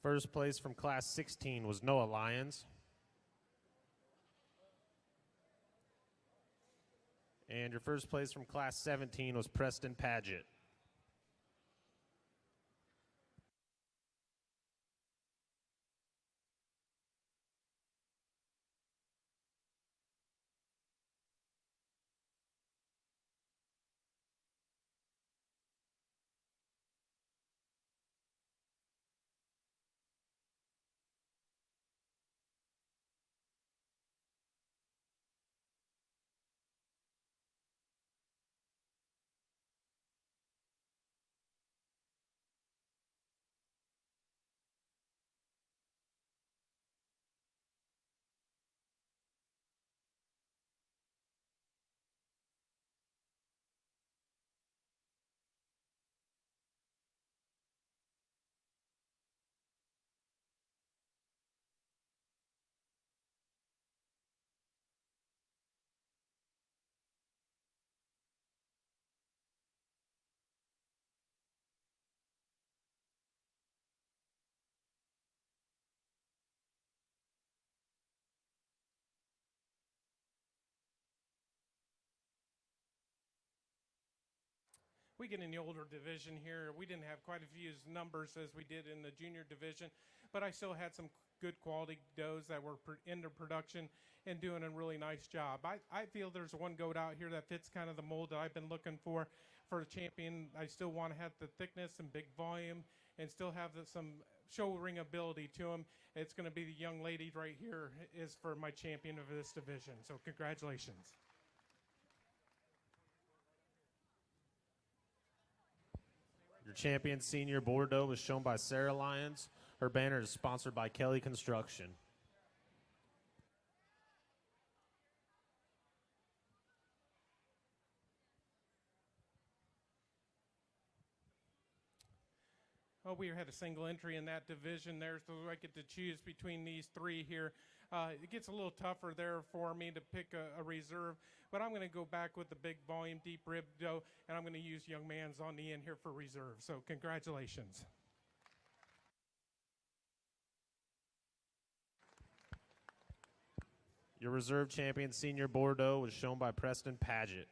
First place from Class 16 was Noah Lyons. And your first place from Class 17 was Preston Paget.
We get in the older division here. We didn't have quite a few numbers as we did in the junior division, but I still had some good quality does that were into production and doing a really nice job. I feel there's one goat out here that fits kind of the mold that I've been looking for a champion. I still want to have the thickness and big volume and still have some show ring ability to him. It's going to be the young lady right here is for my champion of this division. So congratulations.
Your champion senior Bordeaux was shown by Sarah Lyons. Her banner is sponsored by Kelly Construction.
Oh, we had a single entry in that division there, so I get to choose between these three here. It gets a little tougher there for me to pick a reserve, but I'm going to go back with the big volume, deep rib doe, and I'm going to use young man's on the end here for reserve. So congratulations.
Your reserve champion senior Bordeaux was shown by Preston Paget.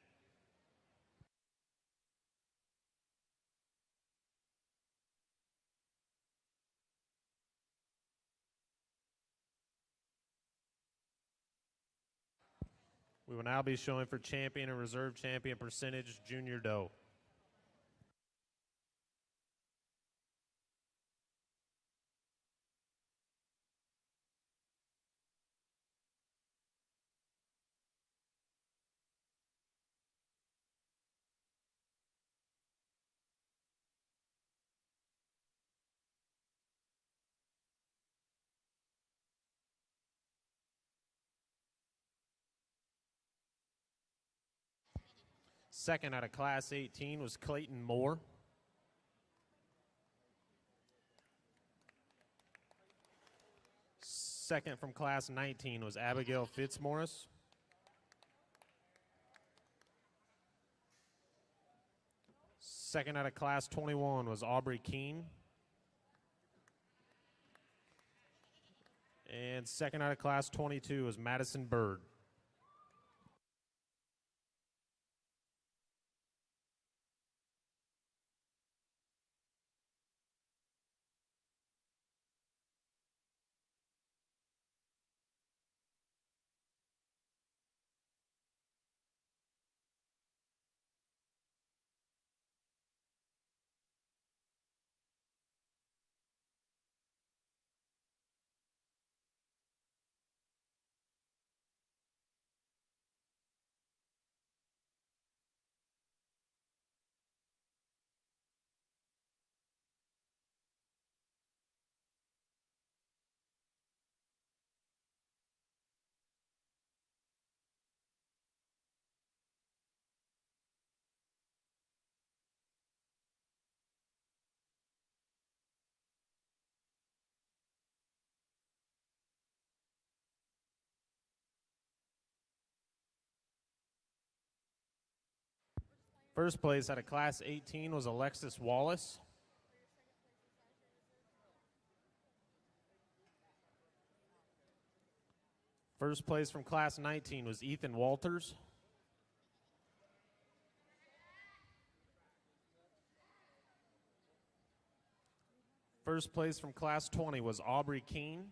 We will now be showing for champion and reserve champion percentage junior doe. Second out of Class 18 was Clayton Moore. Second from Class 19 was Abigail Fitzmaurice. Second out of Class 21 was Aubrey Keene. And second out of Class 22 was Madison Bird. First place out of Class 18 was Alexis Wallace. First place from Class 19 was Ethan Walters. First place from Class 20 was Aubrey Keene.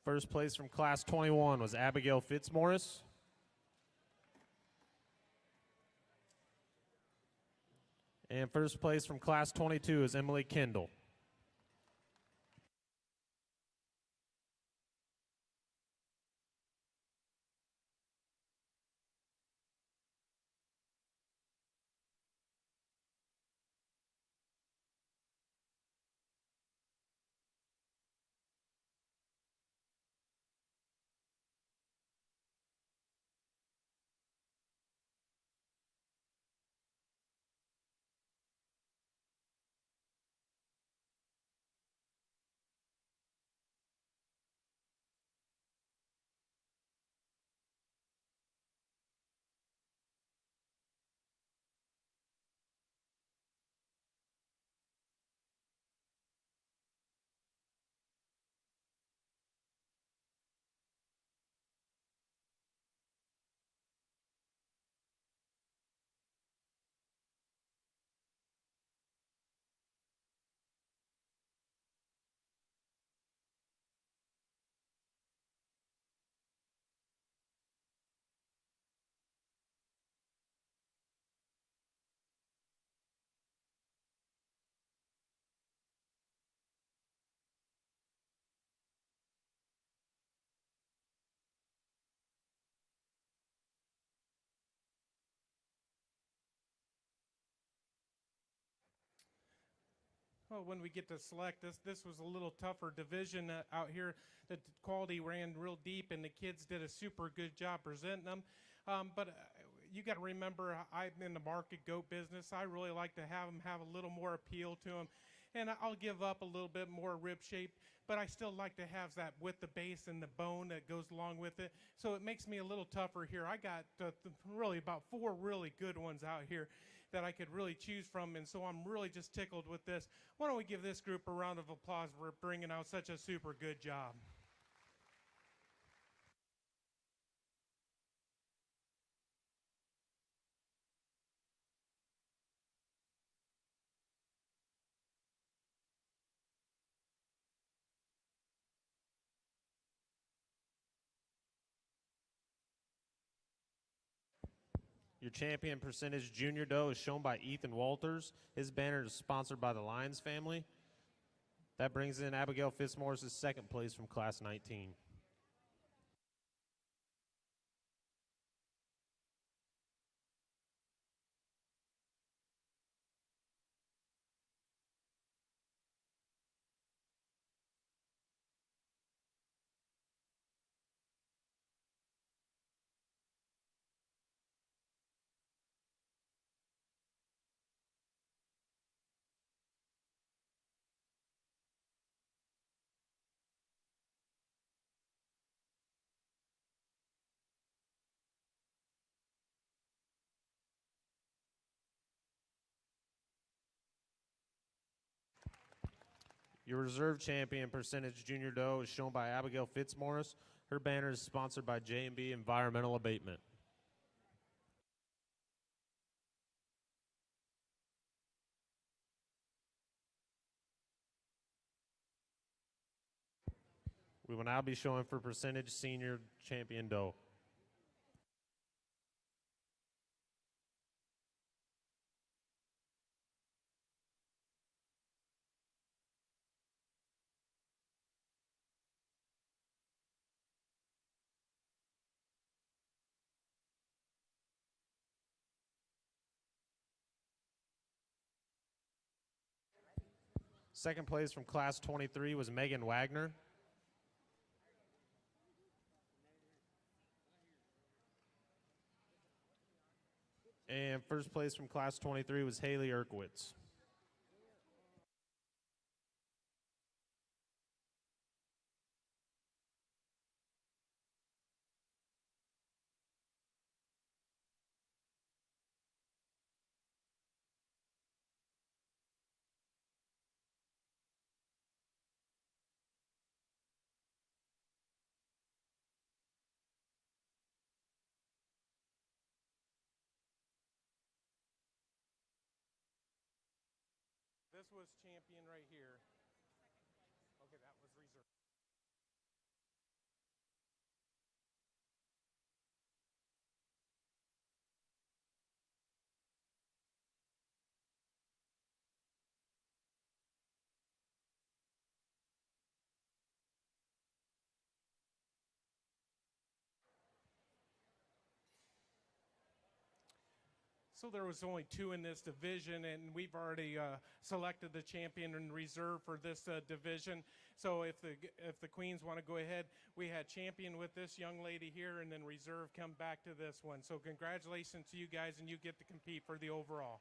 First place from Class 21 was Abigail Fitzmaurice. And first place from Class 22 is Emily Kendall.
Well, when we get to select this was a little tougher division out here. The quality ran real deep, and the kids did a super good job presenting them. But you got to remember, I'm in the market goat business. I really like to have them have a little more appeal to them. And I'll give up a little bit more rib shape, but I still like to have that with the base and the bone that goes along with it. So it makes me a little tougher here. I got really about 4 really good ones out here that I could really choose from, and so I'm really just tickled with this. Why don't we give this group a round of applause for bringing out such a super good job.
Your champion percentage junior doe is shown by Ethan Walters. His banner is sponsored by the Lyons family. That brings in Abigail Fitzmaurice's second place from Class 19. Your reserve champion percentage junior doe is shown by Abigail Fitzmaurice. Her banner is sponsored by J&B Environmental Abatement. We will now be showing for percentage senior champion doe. Second place from class 23 was Megan Wagner. And first place from class 23 was Haley Erkowitz.
This was champion right here. Okay, that was reserved. So there was only 2 in this division, and we've already selected the champion in reserve for this division. So if the queens want to go ahead, we had champion with this young lady here, and then reserve come back to this one. So congratulations to you guys, and you get to compete for the overall.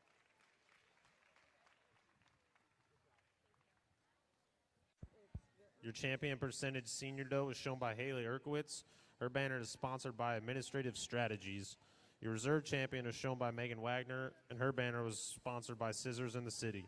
Your champion percentage senior doe is shown by Haley Erkowitz. Her banner is sponsored by Administrative Strategies. Your reserve champion is shown by Megan Wagner, and her banner was sponsored by Scissors in the City.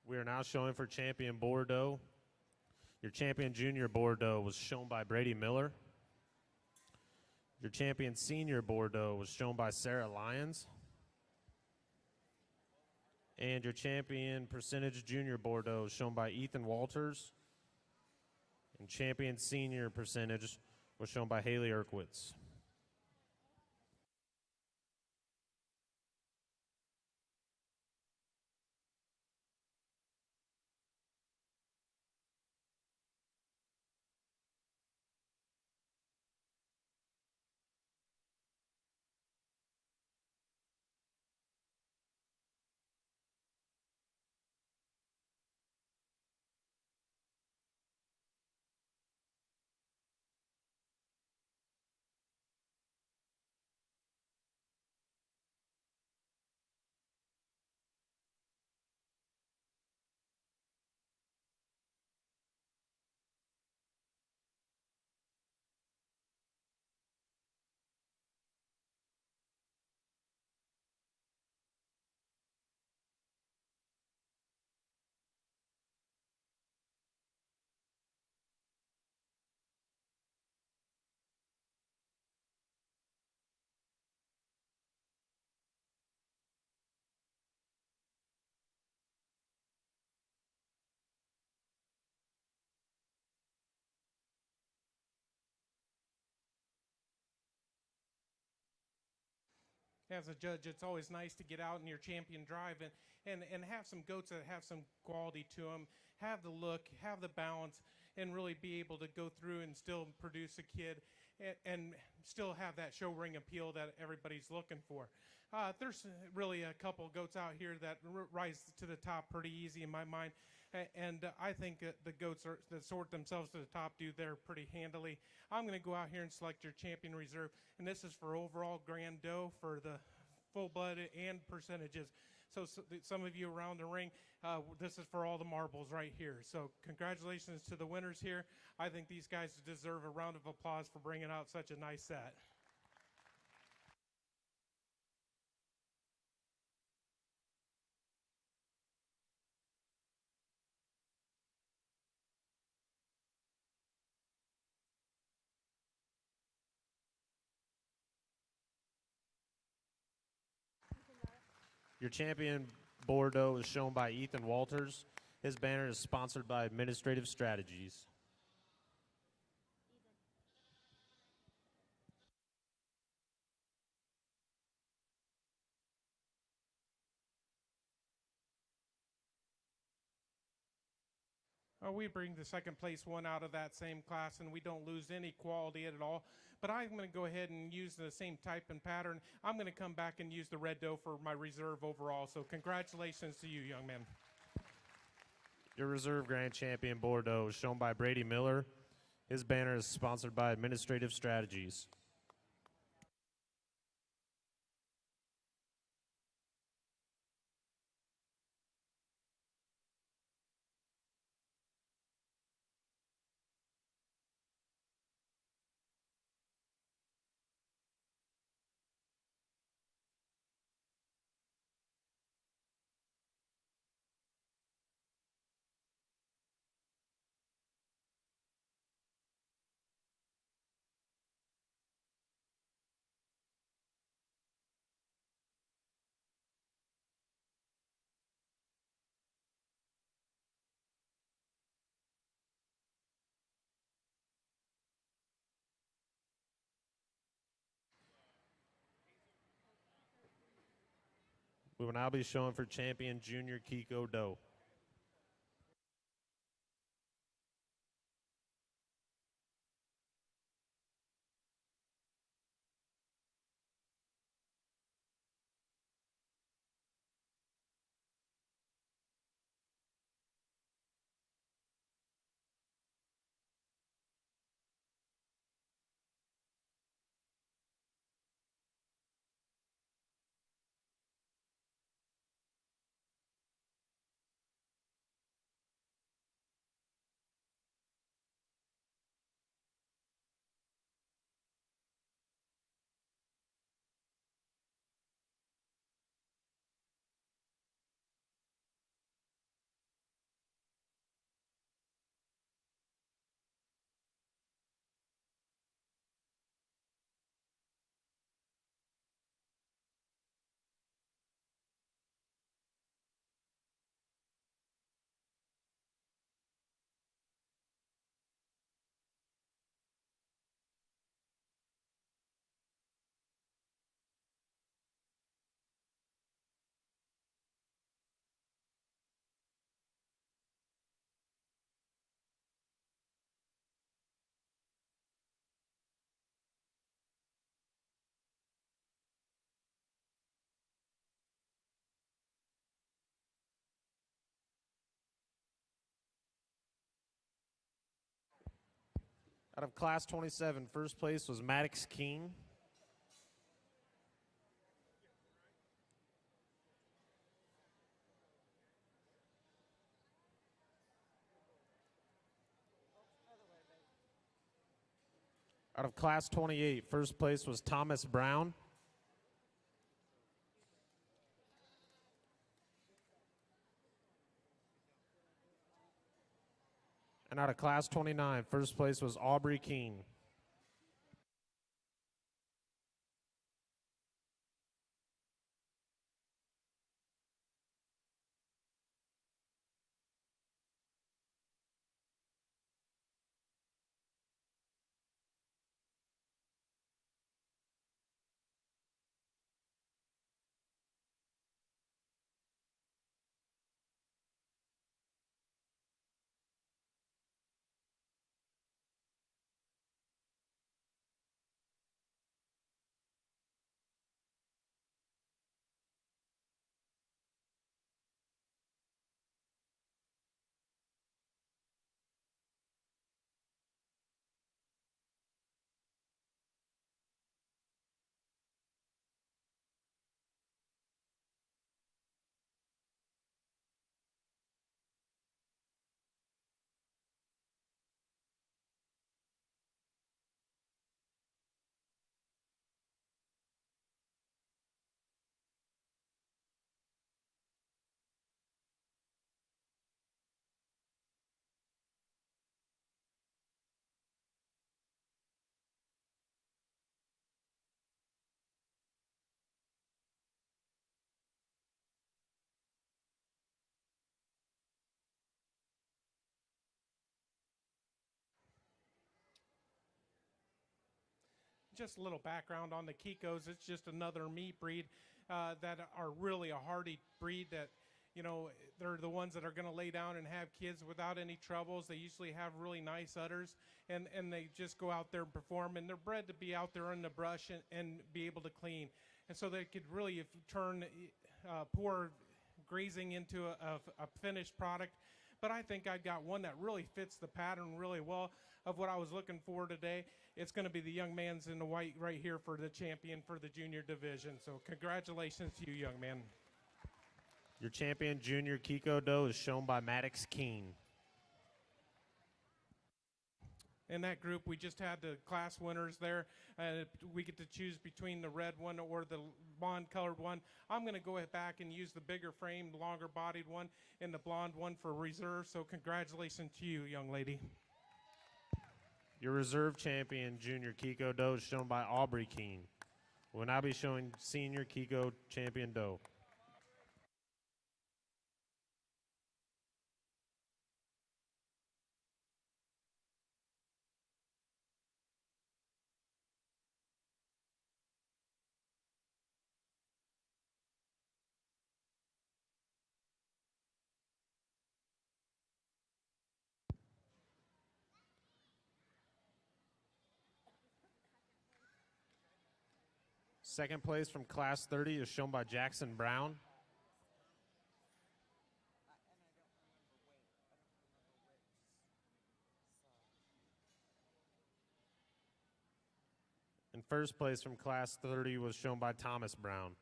We are now showing for champion Bordeaux. Your champion junior Bordeaux was shown by Brady Miller. Your champion senior Bordeaux was shown by Sarah Lyons. And your champion percentage junior Bordeaux was shown by Ethan Walters. And champion senior percentage was shown by Haley Erkowitz.
as a judge, it's always nice to get out in your champion drive and have some goats that have some quality to them, have the look, have the balance, and really be able to go through and still produce a kid and still have that show ring appeal that everybody's looking for. There's really a couple goats out here that rise to the top pretty easy in my mind. And I think the goats that sort themselves to the top do there pretty handily. I'm going to go out here and select your champion reserve. And this is for overall grand doe for the full blood and percentages. So some of you around the ring, this is for all the marbles right here. So congratulations to the winners here. I think these guys deserve a round of applause for bringing out such a nice set.
Your champion Bordeaux is shown by Ethan Walters. His banner is sponsored by Administrative Strategies.
We bring the second place one out of that same class, and we don't lose any quality at all. But I'm going to go ahead and use the same type and pattern. I'm going to come back and use the red doe for my reserve overall. So congratulations to you, young man.
Your reserve grand champion Bordeaux is shown by Brady Miller. His banner is sponsored by Administrative Strategies. We will now be showing for champion junior Kiko doe. Out of Class 27, first place was Maddox King. Out of Class 28, first place was Thomas Brown. And out of Class 29, first place was Aubrey Keene.
just a little background on the Kikos. It's just another meat breed that are really a hardy breed that, you know, they're the ones that are going to lay down and have kids without any troubles. They usually have really nice udders, and they just go out there and perform. And they're bred to be out there in the brush and be able to clean. And so they could really turn poor grazing into a finished product. But I think I got one that really fits the pattern really well of what I was looking for today. It's going to be the young man's in the white right here for the champion for the junior division. So congratulations to you, young man.
Your champion junior Kiko doe is shown by Maddox Keene.
In that group, we just had the class winners there. We get to choose between the red one or the blonde-colored one. I'm going to go back and use the bigger frame, longer-bodied one, and the blonde one for reserve. So congratulations to you, young lady.
Your reserve champion junior Kiko doe is shown by Aubrey Keene. We'll now be showing senior Kiko champion doe. Second place from class 30 is shown by Jackson Brown. And first place from class 30 was shown by Thomas Brown.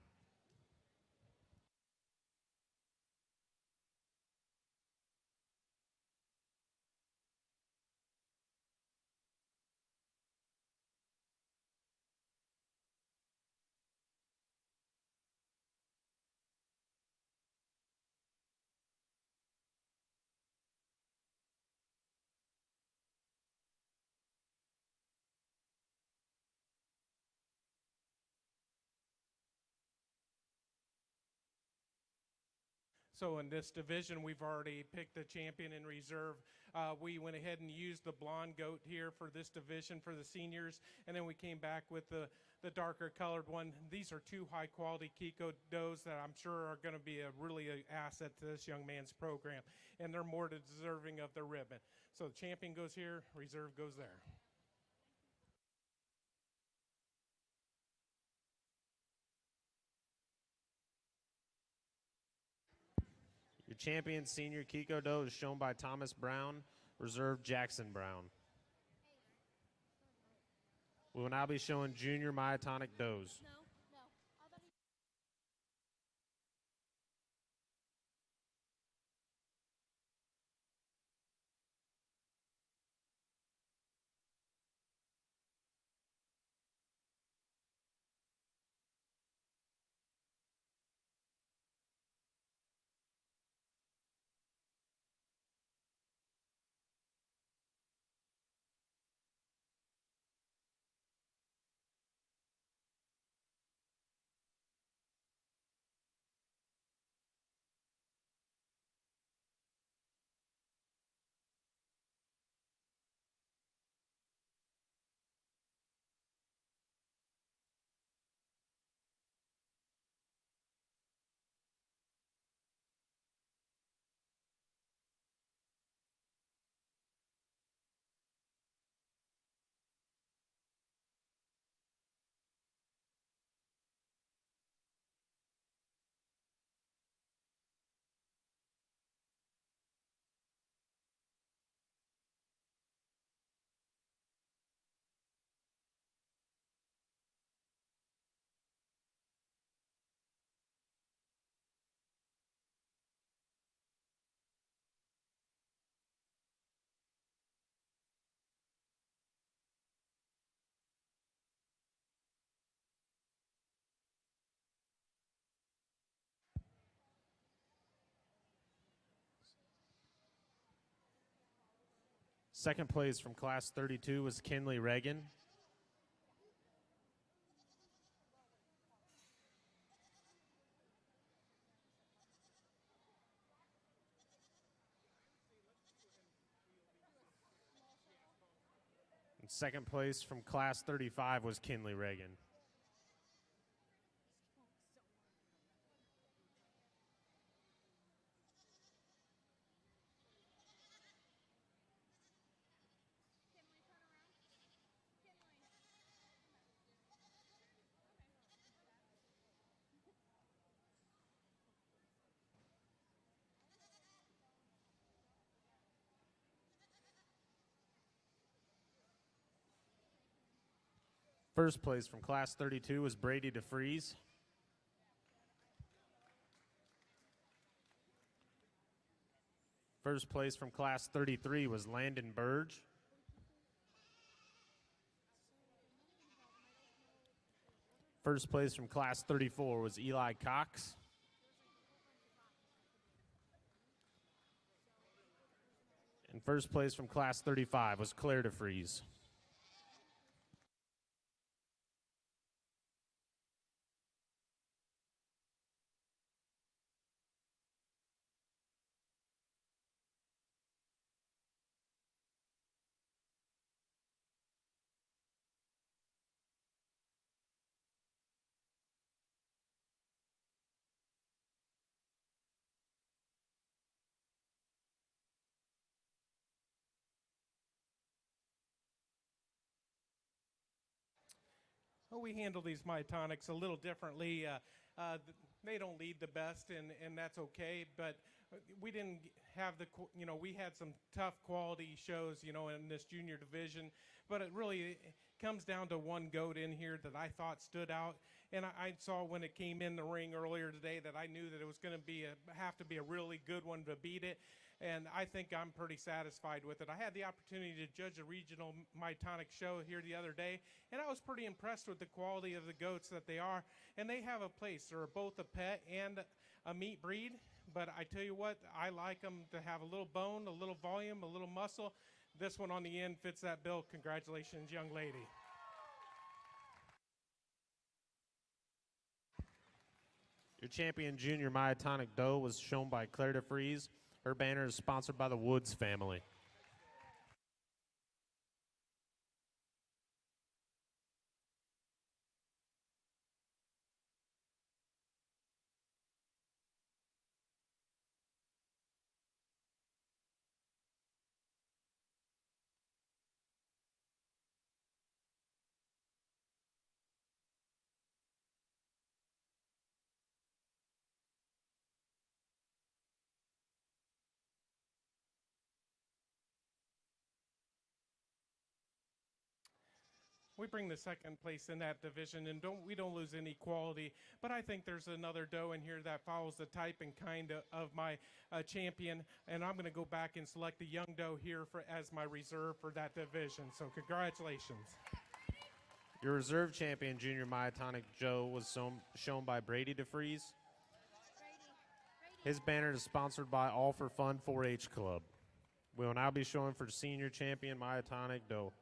So in this division, we've already picked the champion in reserve. We went ahead and used the blonde goat here for this division for the seniors, and then we came back with the darker colored one. These are two high-quality Kiko does that I'm sure are going to be really an asset to this young man's program, and they're more deserving of the ribbon. So the champion goes here, reserve goes there.
Your champion senior Kiko doe is shown by Thomas Brown, reserve Jackson Brown. We will now be showing junior myotonic does. Second place from class 32 was Kinley Reagan. Second place from Class 35 was Kinley Reagan. First place from Class 32 was Brady DeFries. First place from Class 33 was Landon Burge. First place from Class 34 was Eli Cox. And first place from Class 35 was Claire DeFries.
Well, we handle these myotonics a little differently. They don't lead the best, and that's okay. But we didn't have we had some tough quality shows, in this junior division. But it really comes down to one goat in here that I thought stood out. And I saw when it came in the ring earlier today that I knew that it was going to have to be a really good one to beat it. And I think I'm pretty satisfied with it. I had the opportunity to judge a regional myotonic show here the other day, and I was pretty impressed with the quality of the goats that they are. And they have a place. They're both a pet and a meat breed. But I tell you what, I like them to have a little bone, a little volume, a little muscle. This one on the end fits that bill. Congratulations, young lady.
Your champion junior myotonic doe was shown by Claire DeFries. Her banner is sponsored by the Woods family.
We bring the second place in that division, and we don't lose any quality. But I think there's another doe in here that follows the type and kind of my champion, and I'm going to go back and select a young doe here as my reserve for that division. So congratulations.
Your reserve champion junior myotonic Joe was shown by Brady DeFries. His banner is sponsored by All for Fun 4-H Club. We will now be showing for senior champion myotonic doe.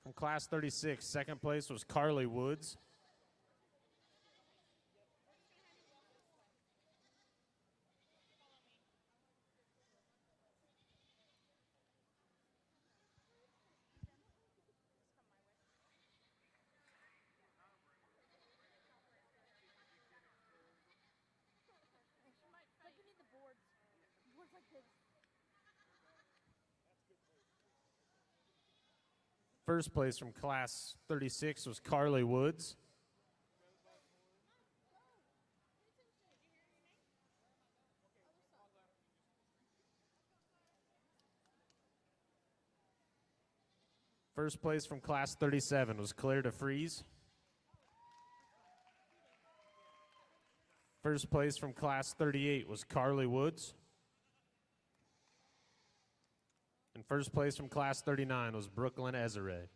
From Class 36, second place was Carly Woods. First place from Class 36 was Carly Woods. First place from Class 37 was Claire DeFries. First place from Class 38 was Carly Woods. And first place from Class 39 was Brooklyn Ezere.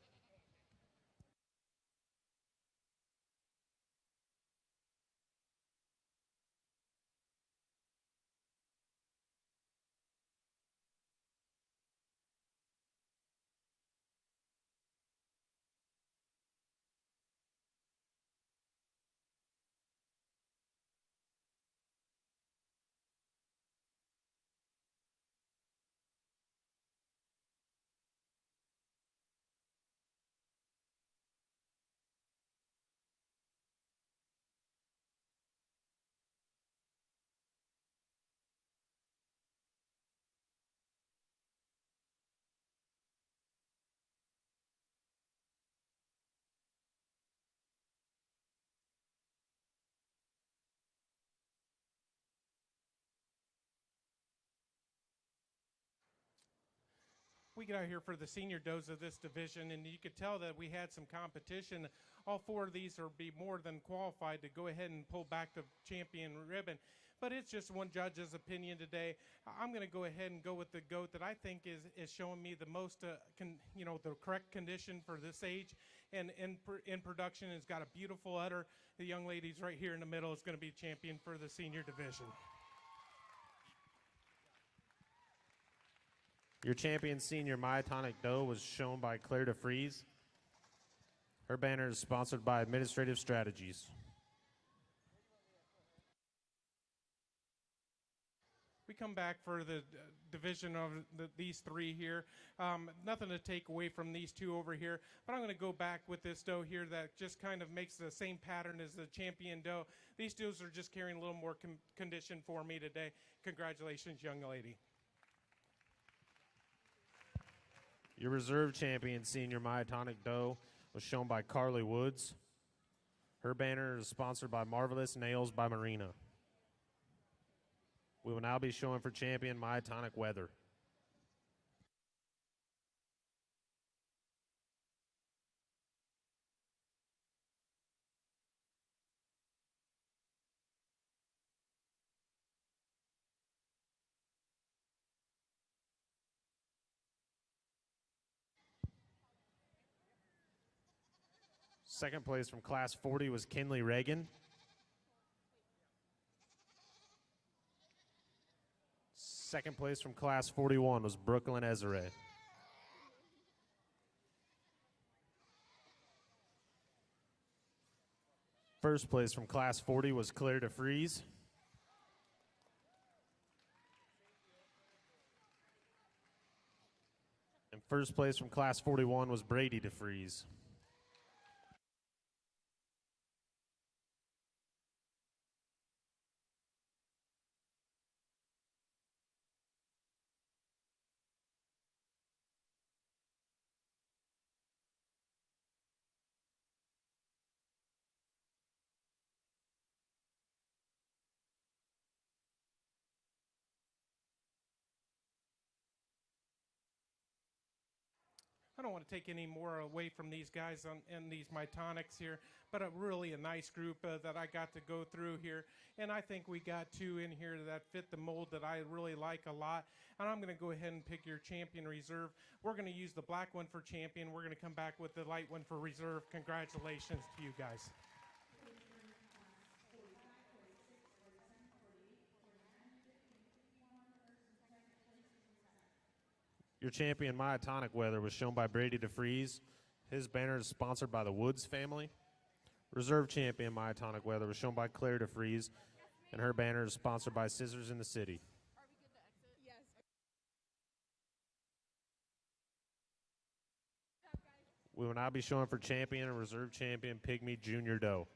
we get out here for the senior does of this division, and you could tell that we had some competition. All 4 of these are be more than qualified to go ahead and pull back the champion ribbon. But it's just one judge's opinion today. I'm going to go ahead and go with the goat that I think is showing me the most, the correct condition for this age. And in production, has got a beautiful udder. The young lady's right here in the middle is going to be champion for the senior division.
Your champion senior Myotonic doe was shown by Claire DeFries. Her banner is sponsored by Administrative Strategies.
We come back for the division of these 3 here. Nothing to take away from these 2 over here, but I'm going to go back with this doe here that just kind of makes the same pattern as the champion doe. These does are just carrying a little more condition for me today. Congratulations, young lady.
Your reserve champion senior Myotonic doe was shown by Carly Woods. Her banner is sponsored by Marvelous Nails by Marina. We will now be showing for champion Myotonic Wether. Second place from Class 40 was Kinley Reagan. Second place from Class 41 was Brooklyn Ezere. First place from Class 40 was Claire DeFries. And first place from Class 41 was Brady DeFries.
I don't want to take any more away from these guys and these Myotonics here, but really a nice group that I got to go through here. And I think we got 2 in here that fit the mold that I really like a lot. And I'm going to go ahead and pick your champion reserve. We're going to use the black one for champion. We're going to come back with the light one for reserve. Congratulations to you guys.
Your champion Myotonic Wether was shown by Brady DeFries. His banner is sponsored by the Woods family. Reserve champion Myotonic Wether was shown by Claire DeFries, and her banner is sponsored by Scissors in the City. We will now be showing for champion and reserve champion Pygmy Junior Doe.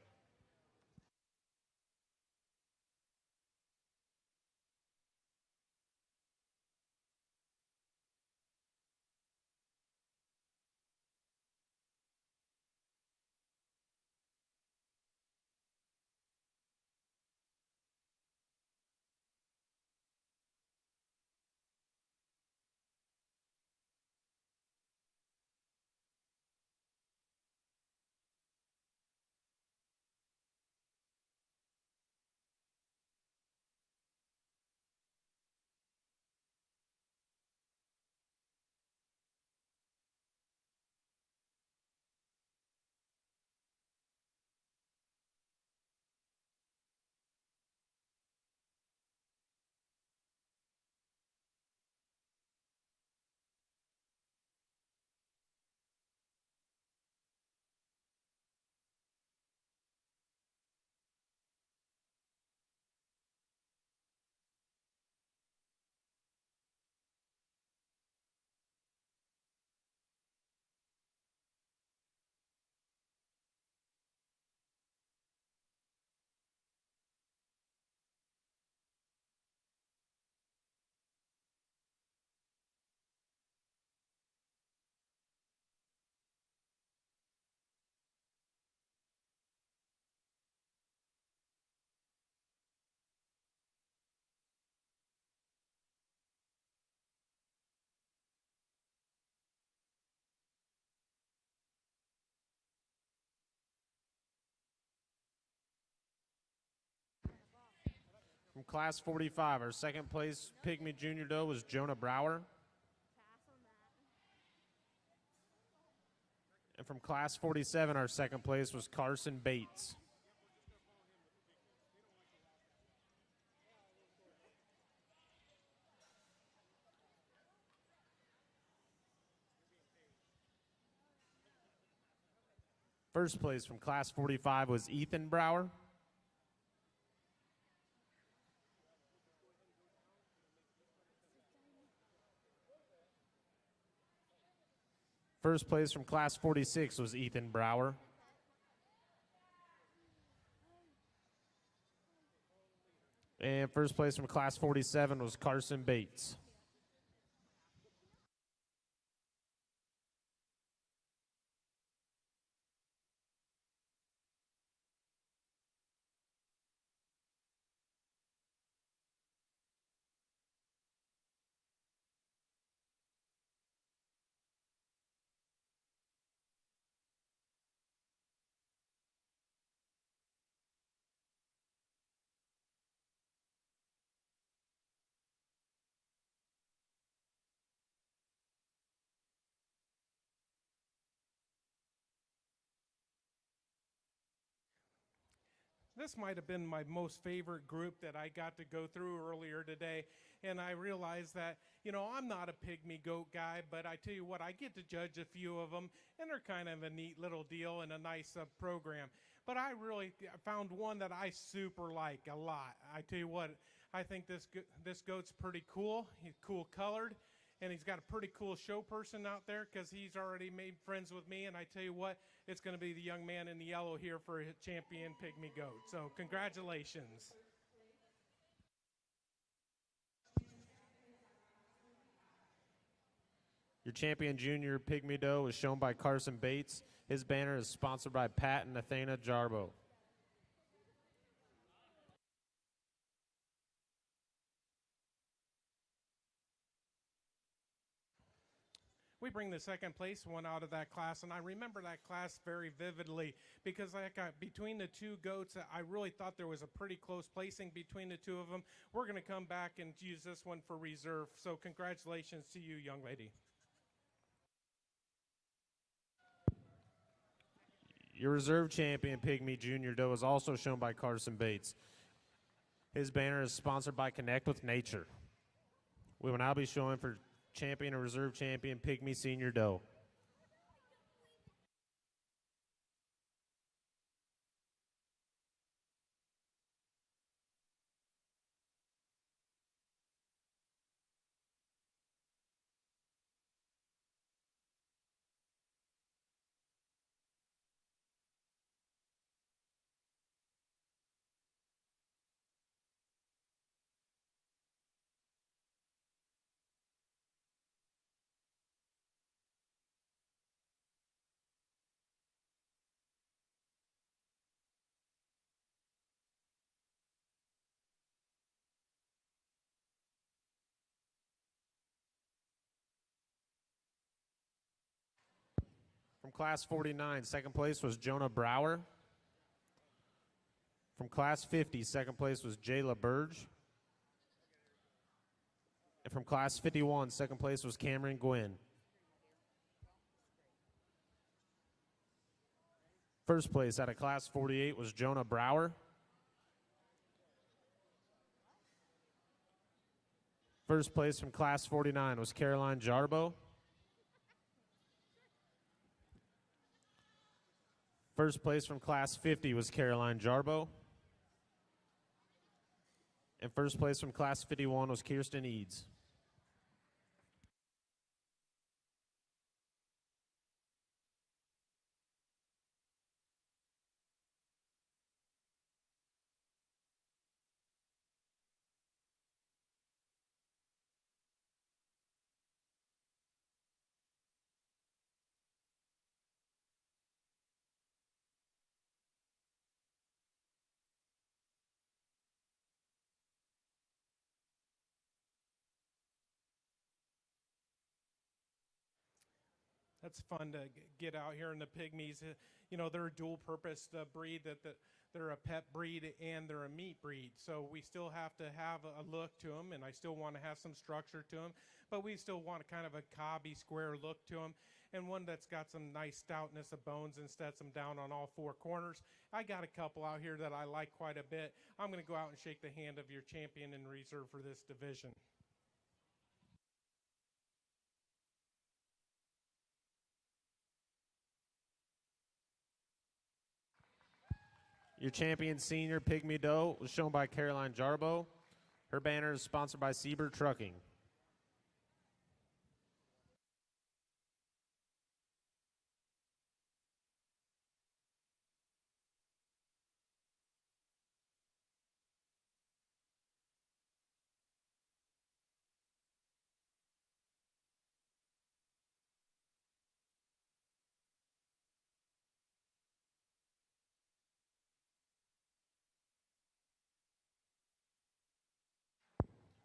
From Class 45, our second place Pygmy Junior Doe was Jonah Brower. And from Class 47, our second place was Carson Bates. First place from Class 45 was Ethan Brower. First place from Class 46 was Ethan Brower. And first place from Class 47 was Carson Bates.
This might have been my most favorite group that I got to go through earlier today, and I realized that, I'm not a pygmy goat guy, but I tell you what, I get to judge a few of them, and they're kind of a neat little deal and a nice program. But I really found one that I super like a lot. I tell you what, I think this goat's pretty cool. He's cool colored, and he's got a pretty cool show person out there because he's already made friends with me. And I tell you what, it's going to be the young man in the yellow here for a champion pygmy goat. So congratulations.
Your champion junior Pygmy Doe was shown by Carson Bates. His banner is sponsored by Pat and Athena Jarbo.
We bring the second place one out of that class, and I remember that class very vividly because between the two goats, I really thought there was a pretty close placing between the two of them. We're going to come back and use this one for reserve, so congratulations to you, young lady.
Your reserve champion Pygmy Junior Doe is also shown by Carson Bates. His banner is sponsored by Connect with Nature. We will now be showing for champion and reserve champion Pygmy Senior Doe. From Class 49, second place was Jonah Brower. From Class 50, second place was Jayla Burge. And from Class 51, second place was Cameron Gwynn. First place out of Class 48 was Jonah Brower. First place from Class 49 was Caroline Jarbo. First place from Class 50 was Caroline Jarbo. And first place from Class 51 was Kirsten Eads.
That's fun to get out here in the pygmies. They're a dual-purpose breed that they're a pet breed and they're a meat breed. So we still have to have a look to them, and I still want to have some structure to them, but we still want kind of a cobby, square look to them, and one that's got some nice stoutness of bones and sets them down on all four corners. I got a couple out here that I like quite a bit. I'm going to go out and shake the hand of your champion in reserve for this division.
Your champion senior Pygmy doe was shown by Caroline Jarbo. Her banner is sponsored by Sieber Trucking.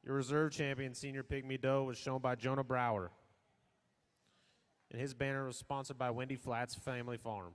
Your reserve champion senior Pygmy doe was shown by Jonah Brower. And his banner was sponsored by Wendy Flats Family Farm.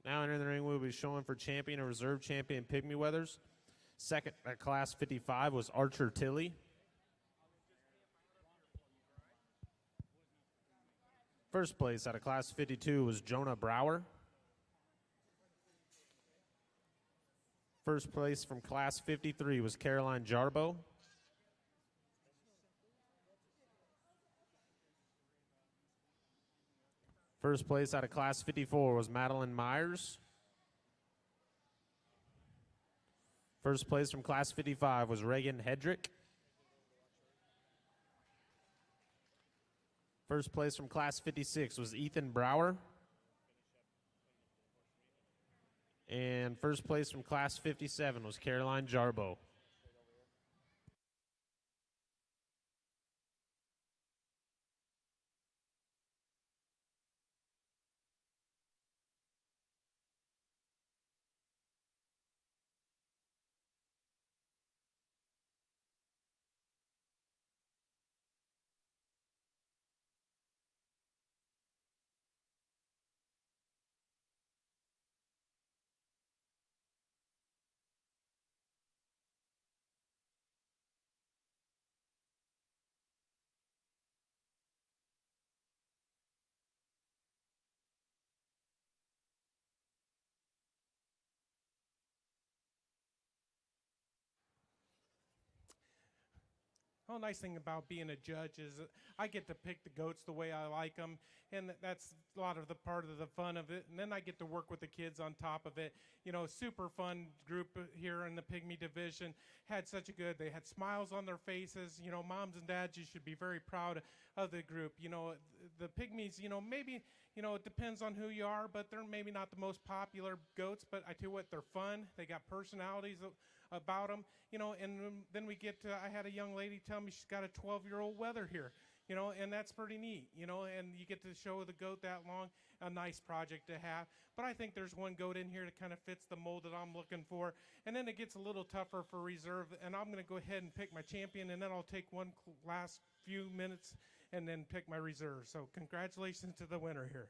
Now entering the ring, we'll be showing for champion and reserve champion Pygmy Weathers. Second at class 55 was Archer Tilley. First place out of class 52 was Jonah Brower. First place from class 53 was Caroline Jarbo. First place out of class 54 was Madeline Myers. First place from class 55 was Reagan Hedrick. First place from class 56 was Ethan Brower. And first place from class 57 was Caroline Jarbo.
Oh, nice thing about being a judge is I get to pick the goats the way I like them, and that's a lot of the part of the fun of it. And then I get to work with the kids on top of it. You know, super fun group here in the Pygmy division. Had such a good, they had smiles on their faces. You know, moms and dads, you should be very proud of the group. You know, the Pygmies, you know, maybe, you know, it depends on who you are, but they're maybe not the most popular goats, but I tell you what, they're fun. They got personalities about them, you know, and then we get to, I had a young lady tell me she's got a 12-year-old wether here, you know, and that's pretty neat, you know, and you get to show the goat that long, a nice project to have. But I think there's one goat in here that kind of fits the mold that I'm looking for, and then it gets a little tougher for reserve, and I'm going to go ahead and pick my champion, and then I'll take one last few minutes and then pick my reserve. So congratulations to the winner here.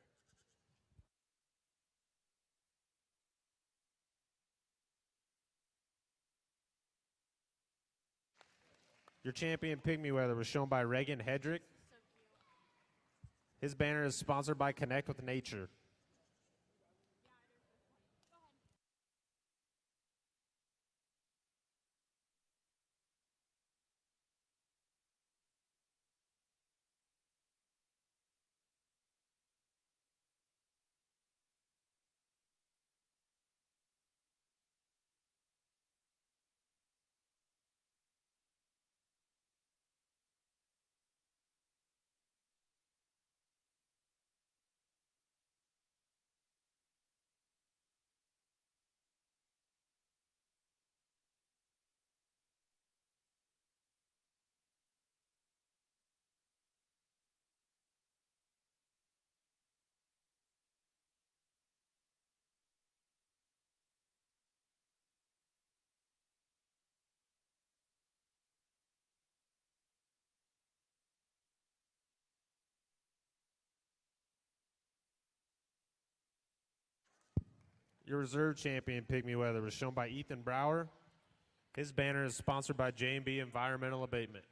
Your champion Pygmy Weather was shown by Reagan Hedrick. His banner is sponsored by Connect with Nature. Your reserve champion, Pygmy Weather, was shown by Ethan Brower. His banner is sponsored by J&B Environmental Abatement.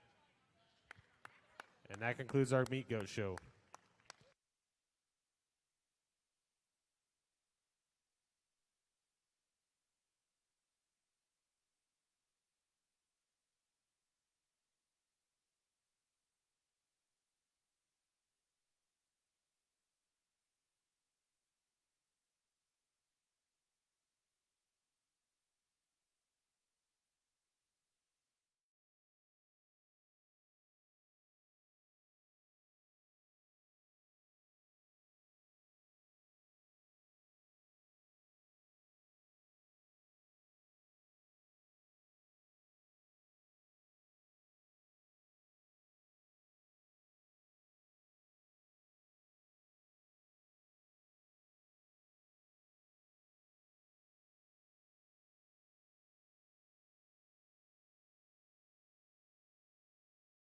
And that concludes our meat goat show.